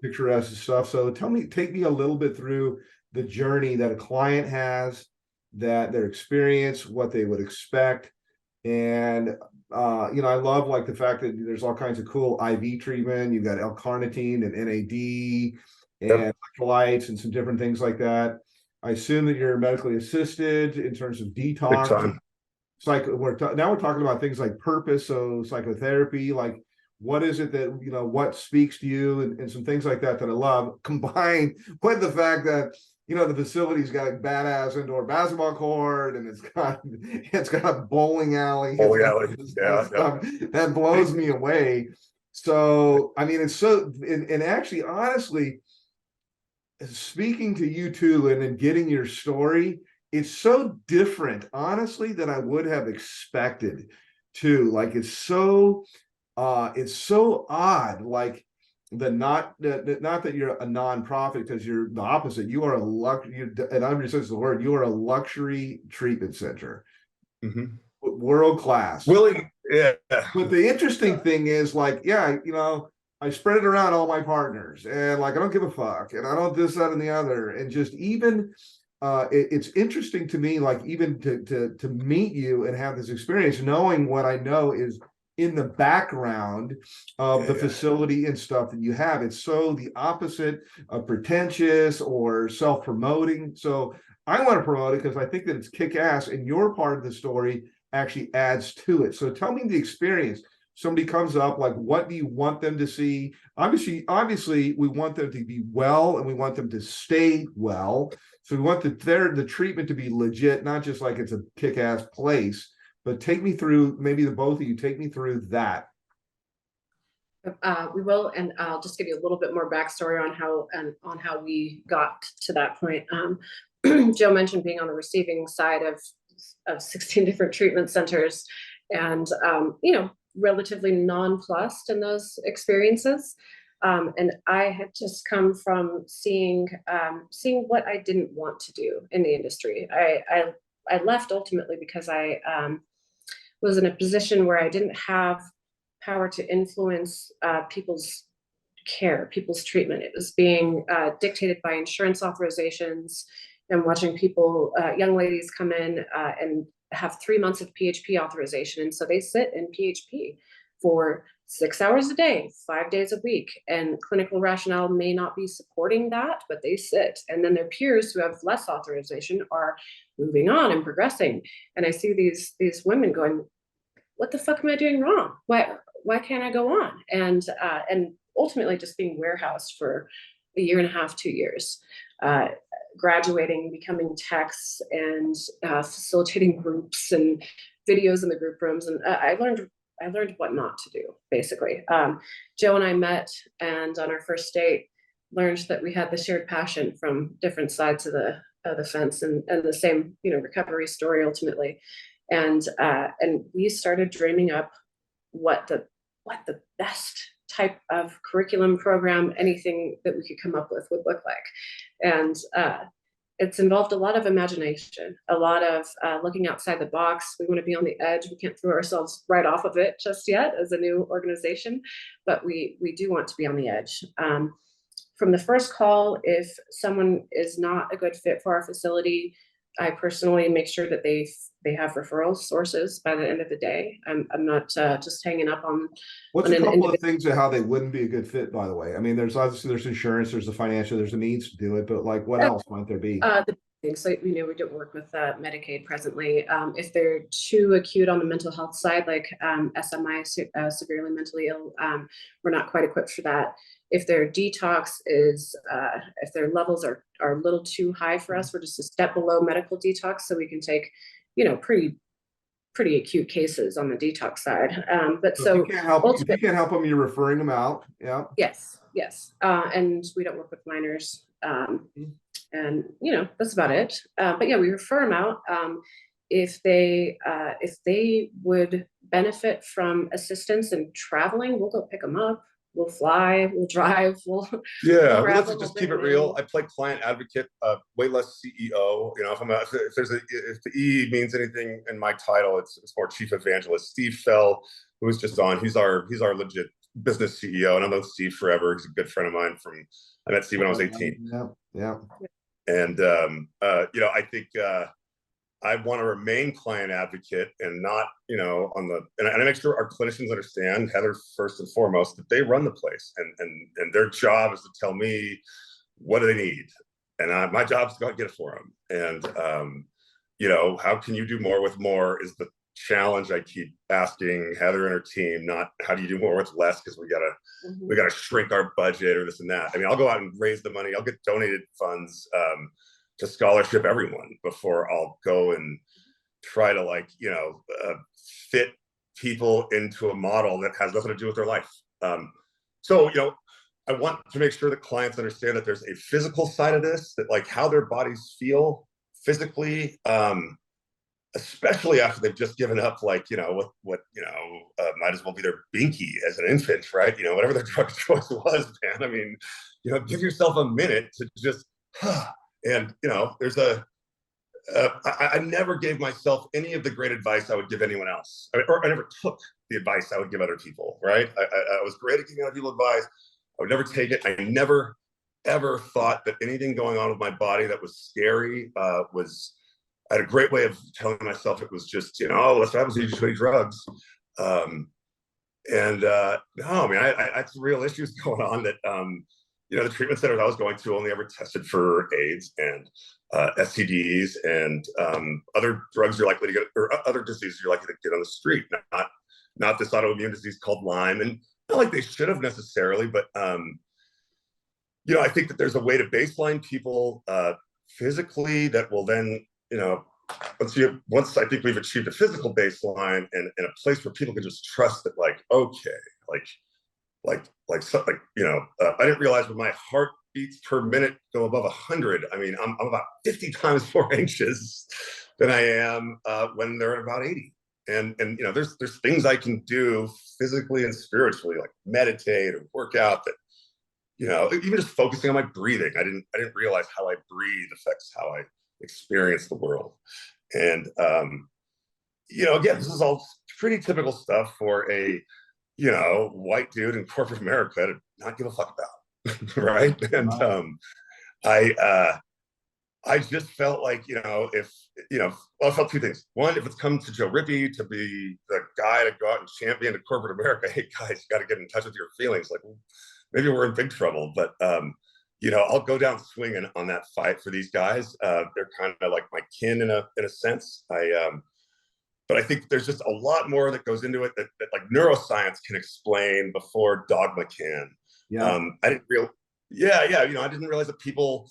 picturesque stuff. So take me a little bit through the journey that a client has, that their experience, what they would expect. And I love like the fact that there's all kinds of cool IV treatment. You've got L-carnitine and NAD and electrolytes and some different things like that. I assume that you're medically assisted in terms of detox. Now we're talking about things like purpose, so psychotherapy. Like, what is it that what speaks to you, and some things like that I love, combined with the fact that the facility's got a badass indoor basketball court, and it's got a bowling alley. That blows me away. So I mean, it's so, and actually, honestly, speaking to you too, and then getting your story, it's so different, honestly, than I would have expected too. Like, it's so odd. Like, not that you're a nonprofit, because you're the opposite. You are a luxury, and I'm just saying the word. You are a luxury treatment center, world class. Willing, yeah. But the interesting thing is, like, I spread it around all my partners, and like, I don't give a fuck, and I don't this, that, and the other, and just even. It's interesting to me, like, even to meet you and have this experience, knowing what I know is in the background of the facility and stuff that you have. It's so the opposite of pretentious or self-promoting. So I want to promote it because I think that it's kick-ass, and your part of the story actually adds to it. So tell me the experience. Somebody comes up, like, what do you want them to see? Obviously, we want them to be well, and we want them to stay well. So we want the treatment to be legit, not just like it's a kick-ass place. But take me through, maybe the both of you, take me through that. We will, and I'll just give you a little bit more backstory on how we got to that point. Joe mentioned being on the receiving side of 16 different treatment centers, and relatively nonplussed in those experiences. And I had just come from seeing what I didn't want to do in the industry. I left ultimately because I was in a position where I didn't have power to influence people's care, people's treatment. It was being dictated by insurance authorizations, and watching people, young ladies come in and have 3 months of PHP authorization. And so they sit in PHP for 6 hours a day, 5 days a week. And clinical rationale may not be supporting that, but they sit. And then their peers who have less authorization are moving on and progressing. And I see these women going, what the fuck am I doing wrong? Why can't I go on? And ultimately just being warehoused for a year and a half, 2 years, graduating, becoming techs, and facilitating groups and videos in the group rooms. And I learned what not to do, basically. Joe and I met, and on our first date, learned that we had the shared passion from different sides of the fence, and the same, recovery story ultimately. And we started dreaming up what the best type of curriculum, program, anything that we could come up with would look like. And it's involved a lot of imagination, a lot of looking outside the box. We want to be on the edge. We can't throw ourselves right off of it just yet as a new organization, but we do want to be on the edge. From the first call, if someone is not a good fit for our facility, I personally make sure that they have referral sources by the end of the day. I'm not just hanging up on. What's a couple of things of how they wouldn't be a good fit, by the way? I mean, there's insurance, there's the financial, there's the needs to do it, but like what else might there be? So we don't work with Medicaid presently. If they're too acute on the mental health side, like SMI, severely mentally ill, we're not quite equipped for that. If their detox is, if their levels are a little too high for us, we're just a step below medical detox, so we can take, pretty acute cases on the detox side. But so if you can't help them, you're referring them out. Yeah. Yes. And we don't work with minors. And that's about it. But yeah, we refer them out. If they would benefit from assistance in traveling, we'll go pick them up. We'll fly, we'll drive, we'll let's just keep it real. I play client advocate, way less CEO. If the E means anything in my title, it's more chief evangelist. Steve Fell, who was just on, he's our legit business CEO, and I've known Steve forever. He's a good friend of mine. I met Steve when I was 18. Yeah. And I think I want to remain client advocate and not, and I make sure our clinicians understand, Heather first and foremost, that they run the place, and their job is to tell me what do they need, and my job is to go and get it for them. And how can you do more with more is the challenge I keep asking Heather and her team, not how do you do more with less, because we gotta shrink our budget or this and that. I mean, I'll go out and raise the money. I'll get donated funds to scholarship everyone before I'll go and try to fit people into a model that has nothing to do with their life. So I want to make sure that clients understand that there's a physical side of this, that how their bodies feel physically, especially after they've just given up, what might as well be their binky as an infant, right? Whatever their drug of choice was, man. I mean, give yourself a minute to just, and there's I never gave myself any of the great advice I would give anyone else. Or I never took the advice I would give other people, right? I was great at giving other people advice. I would never take it. I never, ever thought that anything going on with my body that was scary was. I had a great way of telling myself it was just, that's what happens when you do too many drugs. No, I mean, I had some real issues going on that, the treatment centers I was going to only ever tested for AIDS and STDs and other drugs you're likely to get, or other diseases you're likely to get on the street, not this autoimmune disease called Lyme. And not like they should have necessarily, but, I think that there's a way to baseline people physically that will then, once I think we've achieved a physical baseline and a place where people can just trust that, I didn't realize when my heart beats per minute go above 100. I mean, I'm about 50 times more anxious than I am when they're at about 80. And there's things I can do physically and spiritually, like meditate or work out, that even just focusing on my breathing. I didn't realize how I breathe affects how I experience the world. And again, this is all pretty typical stuff for a white dude in corporate America to not give a fuck about, right? And Wow. I I just felt like, if, well, I felt two things. One, if it's come to Joe Rippey to be the guy to go out and champion to corporate America, hey guys, you got to get in touch with your feelings. Like, maybe we're in big trouble, but I'll go down swinging on that fight for these guys. They're kind of like my kin in a sense. But I think there's just a lot more that goes into it that like neuroscience can explain before dogma can. Yeah. I didn't real, yeah, yeah. I didn't realize that people,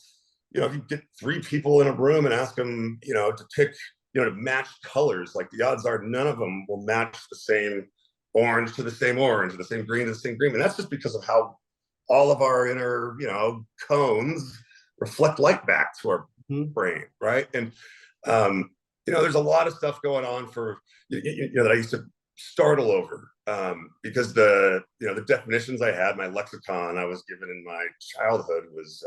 if you get three people in a room and ask them, to pick, to match colors, like the odds are none of them will match the same orange to the same orange, or the same green to the same green. And that's just because of how all of our inner, cones reflect light back to our brain, right? And there's a lot of stuff going on for that I used to startle over because the definitions I had, my lexicon I was given in my childhood was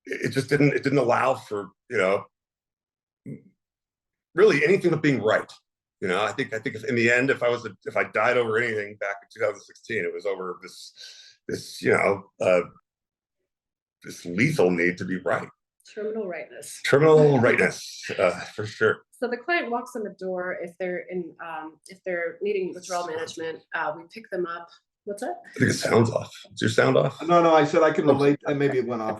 it didn't allow for really anything but being right. I think in the end, if I died over anything back in 2016, it was over this lethal need to be right. Terminal rightness. Terminal rightness, for sure. So the client walks in the door if they're needing withdrawal management. We pick them up. What's that? I think it sounds off. Is your sound off? No, I said I can relate. Maybe it went off.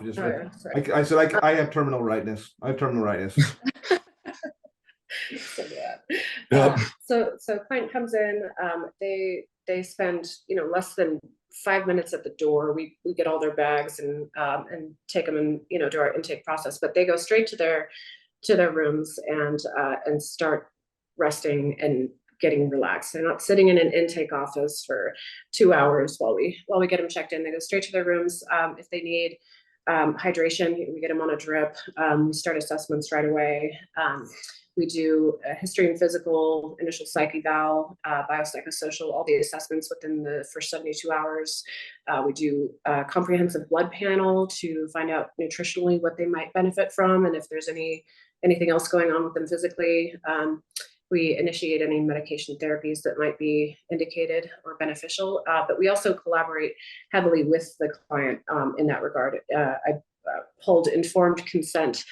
I said I have terminal rightness. I have terminal rightness. So yeah. So client comes in. They spend less than 5 minutes at the door. We get all their bags and take them and do our intake process. But they go straight to their rooms and start resting and getting relaxed. They're not sitting in an intake office for 2 hours while we get them checked in. They go straight to their rooms. If they need hydration, we get them on a drip. We start assessments right away. We do a history and physical, initial psych eval, biopsychosocial, all the assessments within the first 72 hours. We do a comprehensive blood panel to find out nutritionally what they might benefit from, and if there's anything else going on with them physically. We initiate any medication therapies that might be indicated or beneficial, but we also collaborate heavily with the client in that regard. I hold informed consent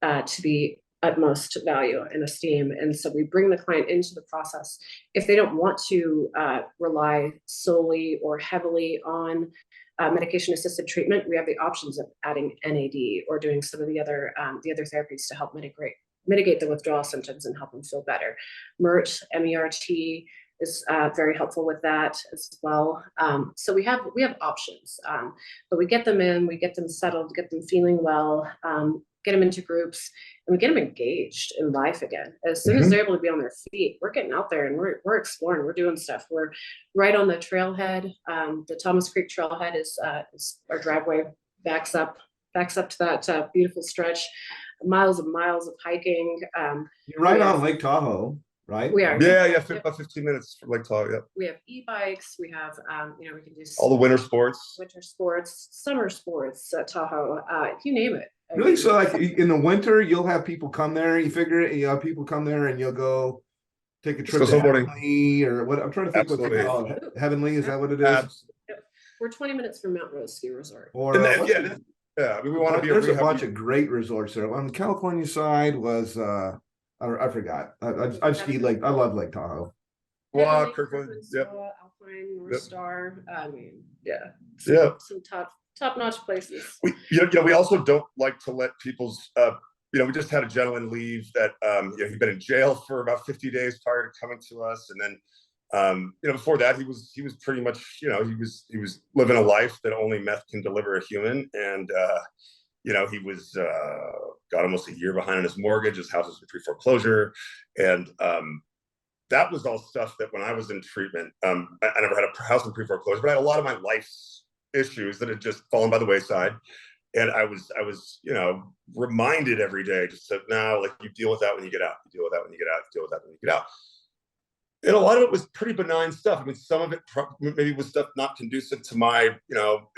to the utmost value and esteem. And so we bring the client into the process. If they don't want to rely solely or heavily on medication-assisted treatment, we have the options of adding NAD or doing some of the other therapies to help mitigate the withdrawal symptoms and help them feel better. MERT is very helpful with that as well. So we have options, but we get them in, we get them settled, get them feeling well, get them into groups, and we get them engaged in life again. As soon as they're able to be on their feet, we're getting out there and we're exploring, we're doing stuff. We're right on the trailhead. The Thomas Creek trailhead is our driveway backs up to that beautiful stretch, miles and miles of hiking. You're right on Lake Tahoe, right? We are. Yeah, about 15 minutes from Lake Tahoe. Yeah. We have e-bikes. We have, we can do all the winter sports, summer sports at Tahoe. You name it. Really? So, like in the winter, you'll have people come there. You figure it. People come there, and you'll go take a trip to Heavenly, or what? I'm trying to think what they call it. Heavenly, is that what it is? We're 20 minutes from Mount Rose Ski Resort. Or yeah, we want to be. There's a bunch of great resorts there. On the California side was I forgot. I've skied Lake. I love Lake Tahoe. Wow, Kirkland, yep. Alpine, North Star. I mean, some top-notch places. We also don't like to let people's. We just had a gentleman leave that he'd been in jail for about 50 days prior to coming to us, and then before that he was pretty much he was living a life that only meth can deliver a human, and he was got almost a year behind on his mortgage. His house was in pre-foreclosure, and that was all stuff that when I was in treatment, I never had a house in pre-foreclosure, but I had a lot of my life's issues that had just fallen by the wayside. And I was reminded every day, just that now, like, you deal with that when you get out, you deal with that when you get out, you deal with that when you get out. And a lot of it was pretty benign stuff. I mean, some of it maybe was stuff not conducive to my,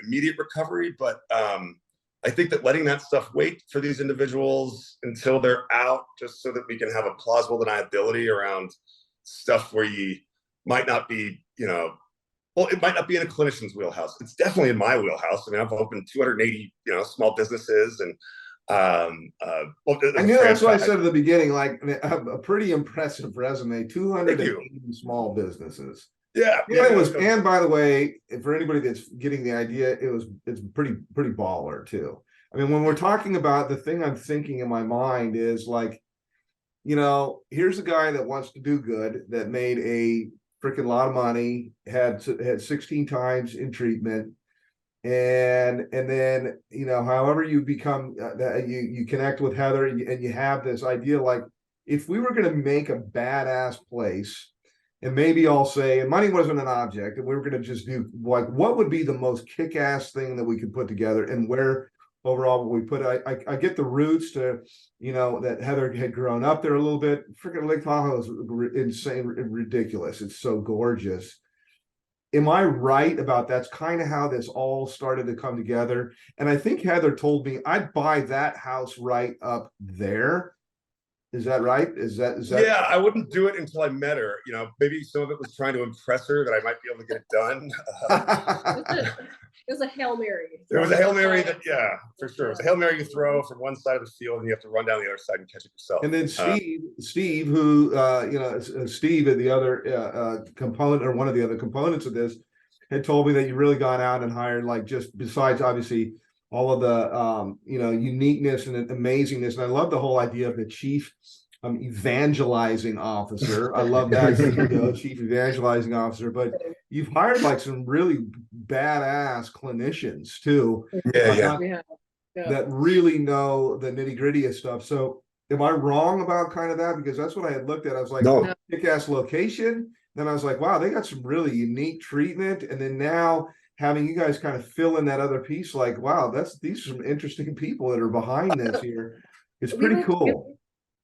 immediate recovery, but I think that letting that stuff wait for these individuals until they're out, just so that we can have a plausible deniability around stuff where you might not be, well, it might not be in a clinician's wheelhouse. It's definitely in my wheelhouse. I mean, I've opened 280, small businesses, and well, I knew that's what I said at the beginning, like a pretty impressive resume, 280 small businesses. Yeah. And by the way, for anybody that's getting the idea, it's pretty baller too. I mean, when we're talking about, the thing I'm thinking in my mind is like, here's a guy that wants to do good, that made a freaking lot of money, had 16 times in treatment, and then however you become you connect with Heather, and you have this idea, like, if we were going to make a badass place, and maybe I'll say, and money wasn't an object, and we were going to just do, like, what would be the most kick-ass thing that we could put together, and where overall we put, I get the roots to, that Heather had grown up there a little bit. Freaking Lake Tahoe is insane, ridiculous. It's so gorgeous. Am I right about that's kind of how this all started to come together? And I think Heather told me I'd buy that house right up there. Is that right? Is that? Yeah, I wouldn't do it until I met her. Maybe some of it was trying to impress her that I might be able to get it done. It was a Hail Mary. It was a Hail Mary that, yeah, for sure. It was a Hail Mary you throw from one side of the field, and you have to run down the other side and catch it yourself. And then Steve, who, Steve, the other component, or one of the other components of this, had told me that you really gone out and hired, like, just besides obviously all of the uniqueness and amazingness. And I love the whole idea of the chief evangelizing officer. I love that, chief evangelizing officer. But you've hired like some really badass clinicians too. That really know the nitty-gritty of stuff. So am I wrong about kind of that? Because that's what I had looked at. I was like, no. Kick-ass location. Then I was like, wow, they got some really unique treatment. And then now having you guys kind of fill in that other piece, like, wow, these are some interesting people that are behind this here. It's pretty cool.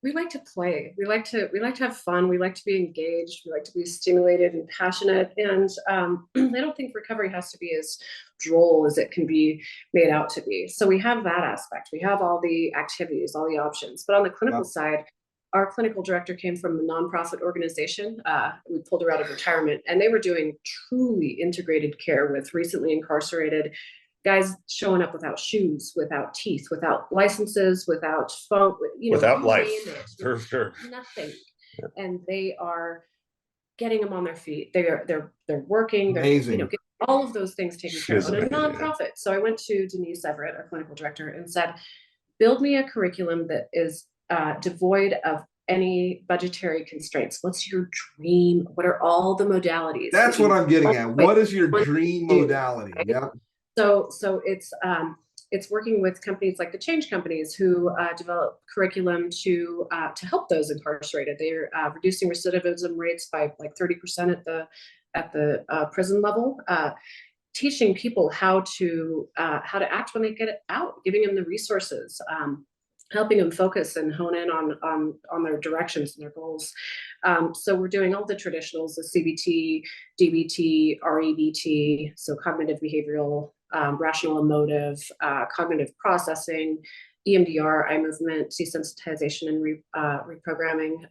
We like to play. We like to have fun. We like to be engaged. We like to be stimulated and passionate. And I don't think recovery has to be as droll as it can be made out to be. So we have that aspect. We have all the activities, all the options. But on the clinical side, our clinical director came from a nonprofit organization. We pulled her out of retirement, and they were doing truly integrated care with recently incarcerated guys showing up without shoes, without teeth, without licenses, without phone, without life, for sure, nothing. And they are getting them on their feet. They're working. They're getting all of those things taken care of on a nonprofit. So I went to Denise Everett, our clinical director, and said, build me a curriculum that is devoid of any budgetary constraints. What's your dream? What are all the modalities? That's what I'm getting at. What is your dream modality? Yeah. So it's working with companies like the Change Companies, who develop curriculum to help those incarcerated. They're reducing recidivism rates by like 30% at the prison level. Teaching people how to act when they get out, giving them the resources, helping them focus and hone in on their directions and their goals. So we're doing all the traditionals, the CBT, DBT, REBT, so cognitive behavioral, rational emotive, cognitive processing, EMDR, eye movement, desensitization and reprogramming,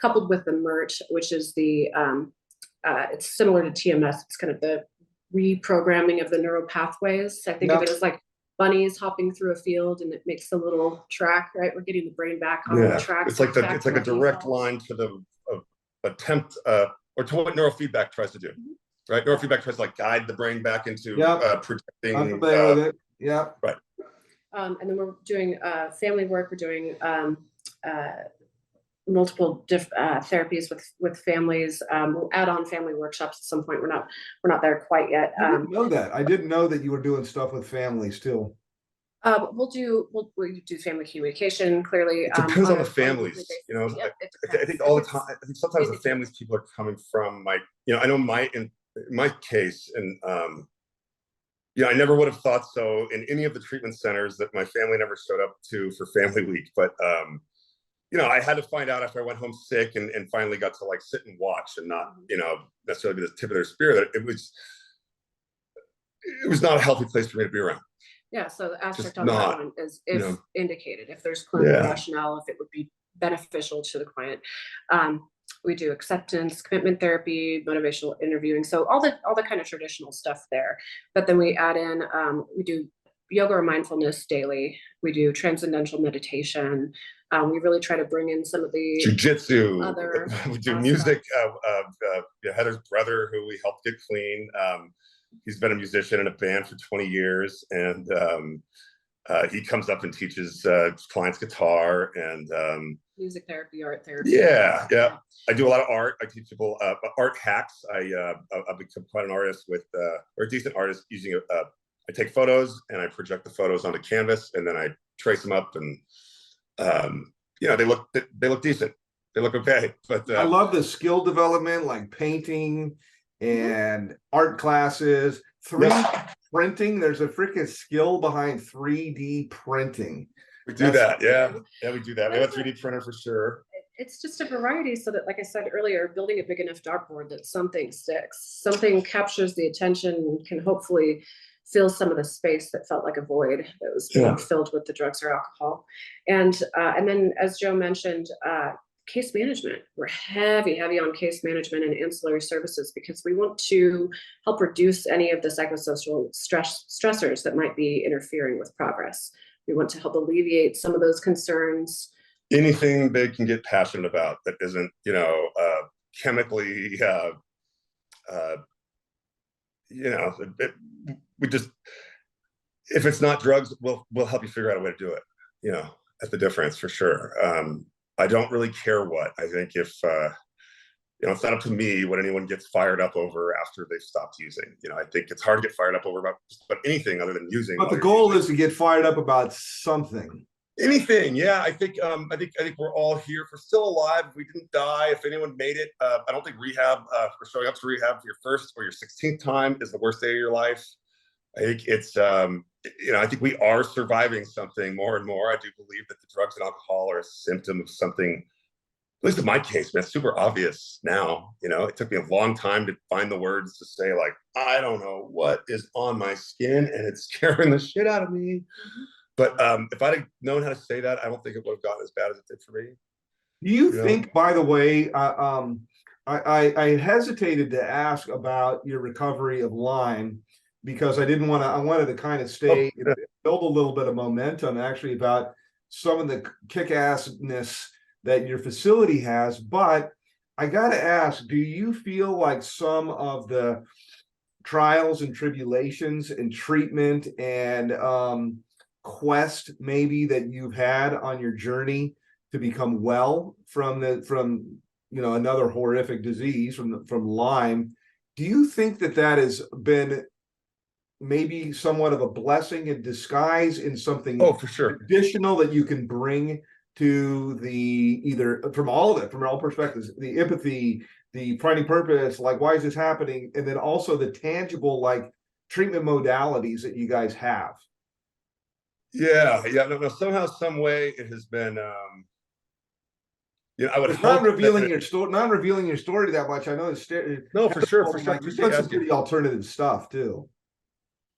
coupled with the MERT, which is it's similar to TMS. It's kind of the reprogramming of the neural pathways. I think of it as like bunnies hopping through a field, and it makes a little track, right? We're getting the brain back on the track. It's like a direct line to the attempt or to what neurofeedback tries to do, right? Neurofeedback tries to like guide the brain back into protecting. I'm familiar with it. Yeah. Right. And then we're doing family work. We're doing multiple therapies with families. We'll add on family workshops at some point. We're not there quite yet. I didn't know that. I didn't know that you were doing stuff with families too. We'll do family communication. Clearly, it depends on the families. I think all the time. I think sometimes the families people are coming from, like, I know in my case, and I never would have thought so in any of the treatment centers that my family never showed up to for family week, but I had to find out after I went home sick and finally got to like sit and watch and not, necessarily be the tip of their spear, that it was not a healthy place for me to be around. Yeah. So the aspect on that one is if indicated, if there's clinical rationale, if it would be beneficial to the client. We do acceptance, commitment therapy, motivational interviewing. So all the kind of traditional stuff there. But then we add in, we do yoga or mindfulness daily. We do transcendental meditation. We really try to bring in some of the jujitsu. Other We do aspects. music. Heather's brother, who we helped get clean. He's been a musician in a band for 20 years, and he comes up and teaches clients guitar and music therapy, art therapy. Yeah. I do a lot of art. I teach people art hacks. I've become quite an artist with, or a decent artist using I take photos and I project the photos onto canvas, and then I trace them up, and they look decent. They look okay. But I love the skill development, like painting and art classes, 3D printing. There's a freaking skill behind 3D printing. We do that. Yeah, we do that. We have a 3D printer for sure. It's just a variety, so that, like I said earlier, building a big enough dartboard that something sticks, something captures the attention, can hopefully fill some of the space that felt like a void that was being filled with the drugs or alcohol. And then, as Joe mentioned, case management. We're heavy on case management and ancillary services, because we want to help reduce any of the psychosocial stressors that might be interfering with progress. We want to help alleviate some of those concerns. Anything they can get passionate about that isn't, chemically, we just, if it's not drugs, we'll help you figure out a way to do it. That's the difference for sure. I don't really care what. I think if it's not up to me what anyone gets fired up over after they've stopped using. I think it's hard to get fired up over about anything other than using. But the goal is to get fired up about something. Anything, yeah. I think we're all here. If we're still alive, if we didn't die, if anyone made it, I don't think rehab, for showing up to rehab for your first or your 16th time is the worst day of your life. I think it's, I think we are surviving something more and more. I do believe that the drugs and alcohol are a symptom of something, at least in my case, man, super obvious now. It took me a long time to find the words to say, like, I don't know what is on my skin and it's scaring the shit out of me. But if I'd have known how to say that, I don't think it would have gotten as bad as it did for me. Do you think, by the way, I hesitated to ask about your recovery of Lyme, because I wanted to kind of build a little bit of momentum actually about some of the kick-assness that your facility has. But I got to ask, do you feel like some of the trials and tribulations and treatment and quest maybe that you've had on your journey to become well from another horrific disease from Lyme, do you think that has been maybe somewhat of a blessing in disguise in something for sure additional that you can bring to either from all perspectives, the empathy, the finding purpose, like why is this happening, and then also the tangible like treatment modalities that you guys have? No, somehow, some way it has been, I would not revealing your story that much. I know it's for sure. Like, you've done some pretty alternative stuff too.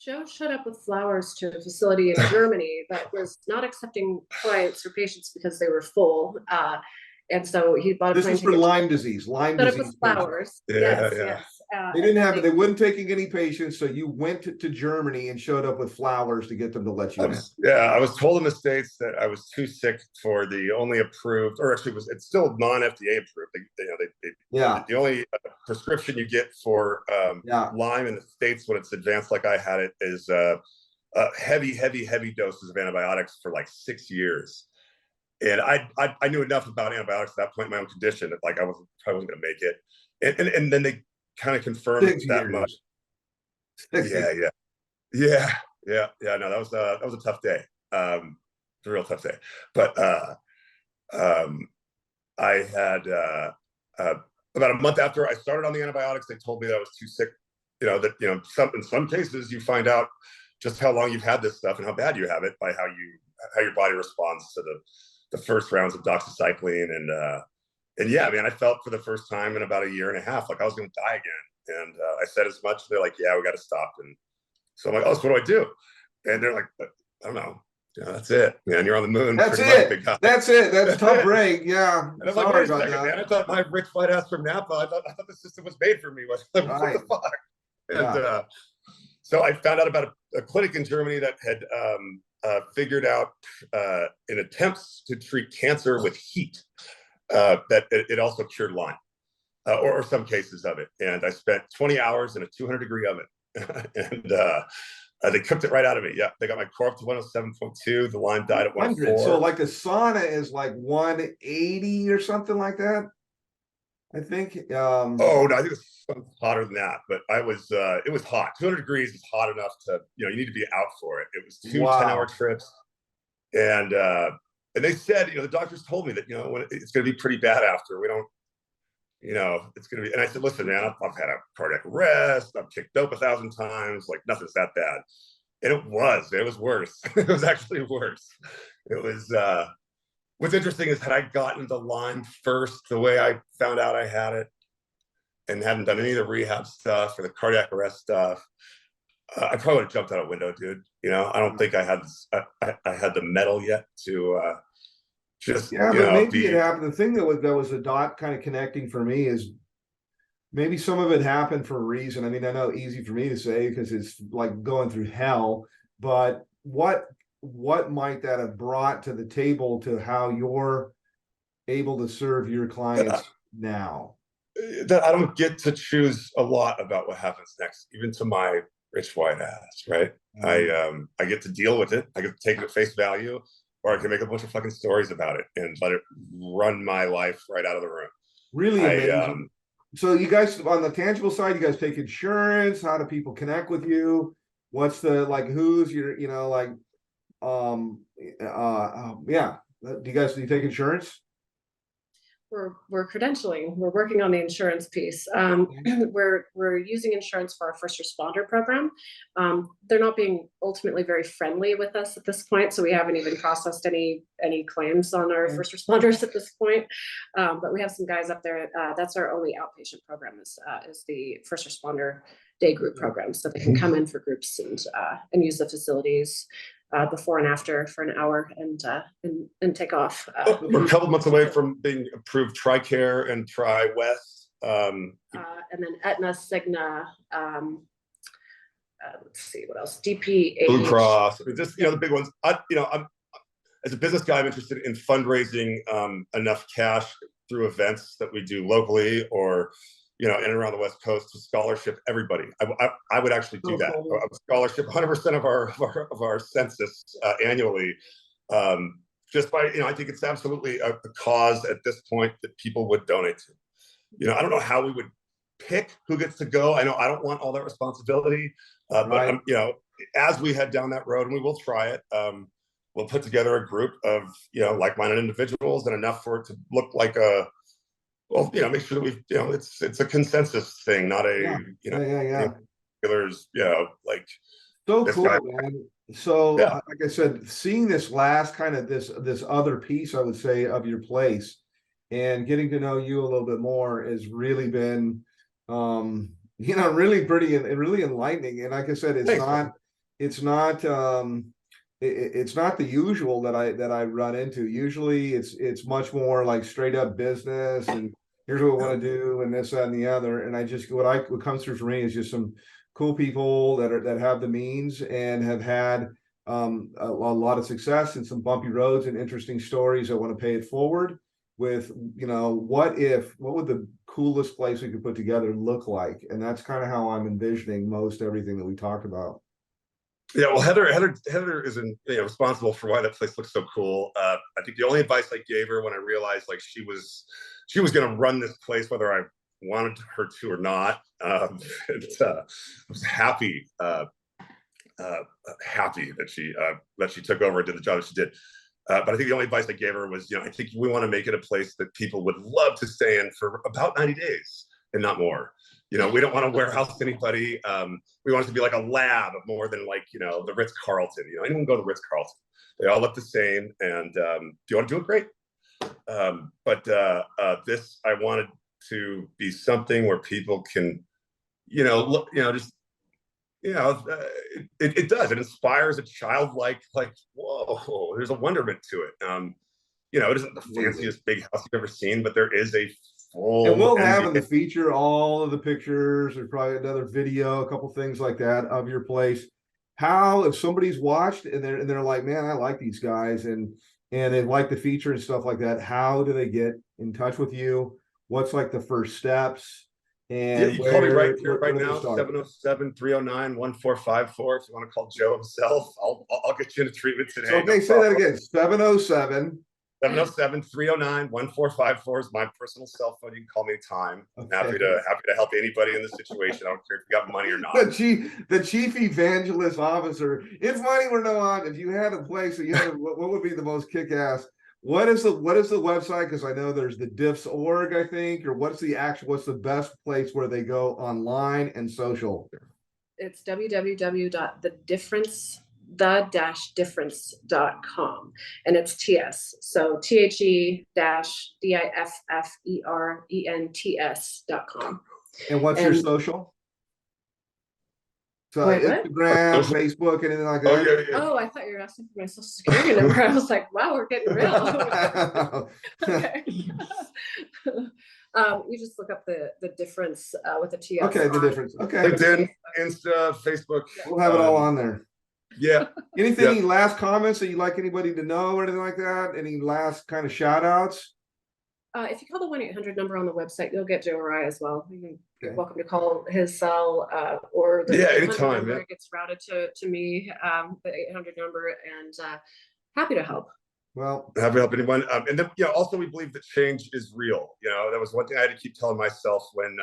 Joe showed up with flowers to a facility in Germany that was not accepting clients or patients because they were full. And so he bought a plane ticket. This is for Lyme disease. Lyme disease. With flowers. Yes. They didn't have it. They wouldn't take any patients. So you went to Germany and showed up with flowers to get them to let you in. I was told in the States that I was too sick for the only approved, or actually it's still non-FDA approved. The only prescription you get for Lyme in the States when it's advanced like I had it is heavy doses of antibiotics for like 6 years. And I knew enough about antibiotics at that point in my own condition that like I probably wasn't going to make it. And then they kind of confirmed that much. No, that was a tough day. It was a real tough day. But I had about a month after I started on the antibiotics, they told me that I was too sick. In some cases you find out just how long you've had this stuff and how bad you have it by how your body responds to the first rounds of doxycycline. And I felt for the first time in about a year and a half like I was going to die again. And I said as much. They're like, "Yeah, we got to stop." And so I'm like, "Oh, so what do I do?" And they're like, "I don't know. Yeah, that's it, man. You're on the moon. That's pretty much, it. big guy. That's it. That's tough it. break. Yeah. And I'm like, Sorry wait a about second, that. man. I thought my rich white ass from Napa. I thought the system was made for me. What Right. the fuck? And Yeah. so I found out about a clinic in Germany that had figured out in attempts to treat cancer with heat that it also cured Lyme, or some cases of it. And I spent 20 hours in a 200-degree oven, and they cooked it right out of me. Yeah, they got my core up to 107.2. The Lyme died at 104. So like the sauna is like 180 or something like that, I think. Oh no, I think it's hotter than that. But it was hot. 200 degrees is hot enough to, you know, you need to be out for it. It was two 10-hour trips, and they said, you know, the doctors told me that, you know, when it's going to be pretty bad after. We don't, you know, it's going to be. And I said, listen, man, I've had a cardiac arrest. I've kicked dope 1,000 times. Like, nothing's that bad. And it was worse. It was actually worse. It was. What's interesting is, had I gotten the Lyme first, the way I found out I had it, and hadn't done any of the rehab stuff or the cardiac arrest stuff, I probably would have jumped out a window, dude. You know, I don't think I had I had the metal yet to just, yeah, you but know, maybe it happened. The thing that was a dot kind of connecting for me is maybe some of it happened for a reason. I mean, I know easy for me to say because it's like going through hell, but what might that have brought to the table to how you're able to serve your clients now? that I don't get to choose a lot about what happens next, even to my rich white ass, right? I get to deal with it. I get to take it at face value, or I can make a bunch of fucking stories about it and let it run my life right out of the room. Really amazing. So you guys, on the tangible side, you guys take insurance. How do people connect with you? What's the, like, who's your, you know, like, yeah. Do you take insurance? We're credentialing. We're working on the insurance piece. We're using insurance for our first responder program. They're not being ultimately very friendly with us at this point, so we haven't even processed any claims on our first responders at this point. But we have some guys up there. That's our only outpatient program is the first responder day group program, so they can come in for groups and use the facilities before and after for an hour and take off. We're a couple months away from being approved TRICARE and TriWest. And then Aetna, Cigna, let's see what else, DPH. Blue Cross, I mean, just, you know, the big ones. I'm as a business guy, I'm interested in fundraising enough cash through events that we do locally or, you know, in and around the West Coast to scholarship everybody. I would actually do that. I would scholarship 100% of our census annually. Just by, you know, I think it's absolutely a cause at this point that people would donate to. You know, I don't know how we would pick who gets to go. I know I don't want all that responsibility, but you know, as we head down that road, and we will try it, we'll put together a group of, you know, like-minded individuals and enough for it to look like a, well, you know, make sure that we, you know, it's a consensus thing, not a, you know, you know, like so cool, man. So like I said, seeing this last kind of this other piece, I would say, of your place and getting to know you a little bit more has really been, you know, really pretty and really enlightening. And like I said, it's not the usual that I run into. Usually it's much more like straight up business and here's what we want to do and this, that, and the other. And I just, what comes through for me is just some cool people that have the means and have had a lot of success and some bumpy roads and interesting stories. I want to pay it forward with, you know, what would the coolest place we could put together look like? And that's kind of how I'm envisioning most everything that we talked about. Yeah, well, Heather is responsible for why that place looks so cool. I think the only advice I gave her when I realized like she was going to run this place whether I wanted her to or not, I was happy that she took over and did the job that she did. But I think the only advice I gave her was, you know, I think we want to make it a place that people would love to stay in for about 90 days and not more. You know, we don't want to warehouse anybody. We want it to be like a lab more than like, you know, the Ritz-Carlton. You know, anyone go to Ritz-Carlton. They all look the same. And do you want to do it? Great. But this, I wanted to be something where people can, you know, look, you know, just you know, it does. It inspires a childlike, like, whoa, there's a wonderment to it. You know, it isn't the fanciest big house you've ever seen, but there is a full. And we'll have in the feature all of the pictures, or probably another video, a couple things like that of your place. How, if somebody's watched and they're like, man, I like these guys, and they like the feature and stuff like that, how do they get in touch with you? What's like the first steps? And you call me right here, where right do they now, start? 707-309-1454. If you want to call Joe himself, I'll get you into treatment today. So, okay, say that again. 707. 707-309-1454 is my personal cell phone. You can call me anytime. I'm happy to help anybody in this situation. I don't care if you got money or not. The chief evangelist officer. It's money or no on. If you had a place that you had, what would be the most kick-ass? What is the website? Because I know there's the diffs.org, I think, or what's the best place where they go online and social? It's www.the-difference.com, and it's TS. So THE-DIFFERENTS.com. And what's your social? So wait, Instagram, Facebook, anything like that? Oh, yeah. Oh, I thought you were asking for my social security number. I was like, wow, we're getting real. Okay. You just look up the difference with the TS. Okay, the difference. Okay. LinkedIn, Insta, Facebook. We'll have it all on there. Yeah. Anything, any last comments that you'd like anybody to know or anything like that? Any last kind of shout outs? If you call the 1-800 number on the website, you'll get Joe or I as well. You're Okay. welcome to call his cell or the anytime. number. It gets routed to me, the 800 number, and happy to help. Well, happy to help anyone. And then, also we believe that change is real. You know, that was one thing I had to keep telling myself when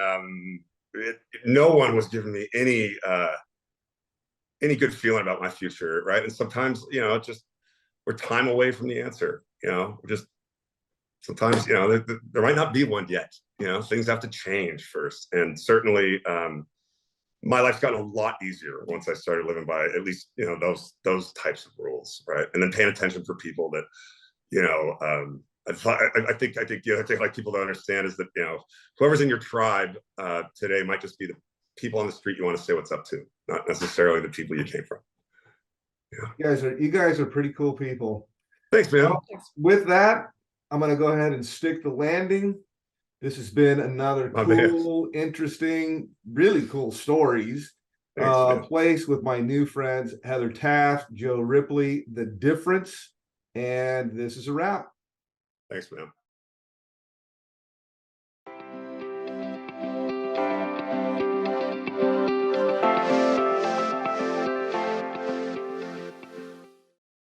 no one was giving me any good feeling about my future, right? And sometimes, just we're time away from the answer. Sometimes, there might not be one yet. Things have to change first. And certainly, my life's gotten a lot easier once I started living by at least, those types of rules, right? And then paying attention for people that, I think the other thing like people don't understand is that, whoever's in your tribe today might just be the people on the street you want to say what's up to, not necessarily the people you came from. Yeah. You guys are pretty cool people. Thanks, man. Well, with that, I'm going to go ahead and stick the landing. This has been another cool, interesting, really cool stories. Place with my new friends, Heather Taft, Joe Rippey, The Difference. And this is a wrap. Thanks, man.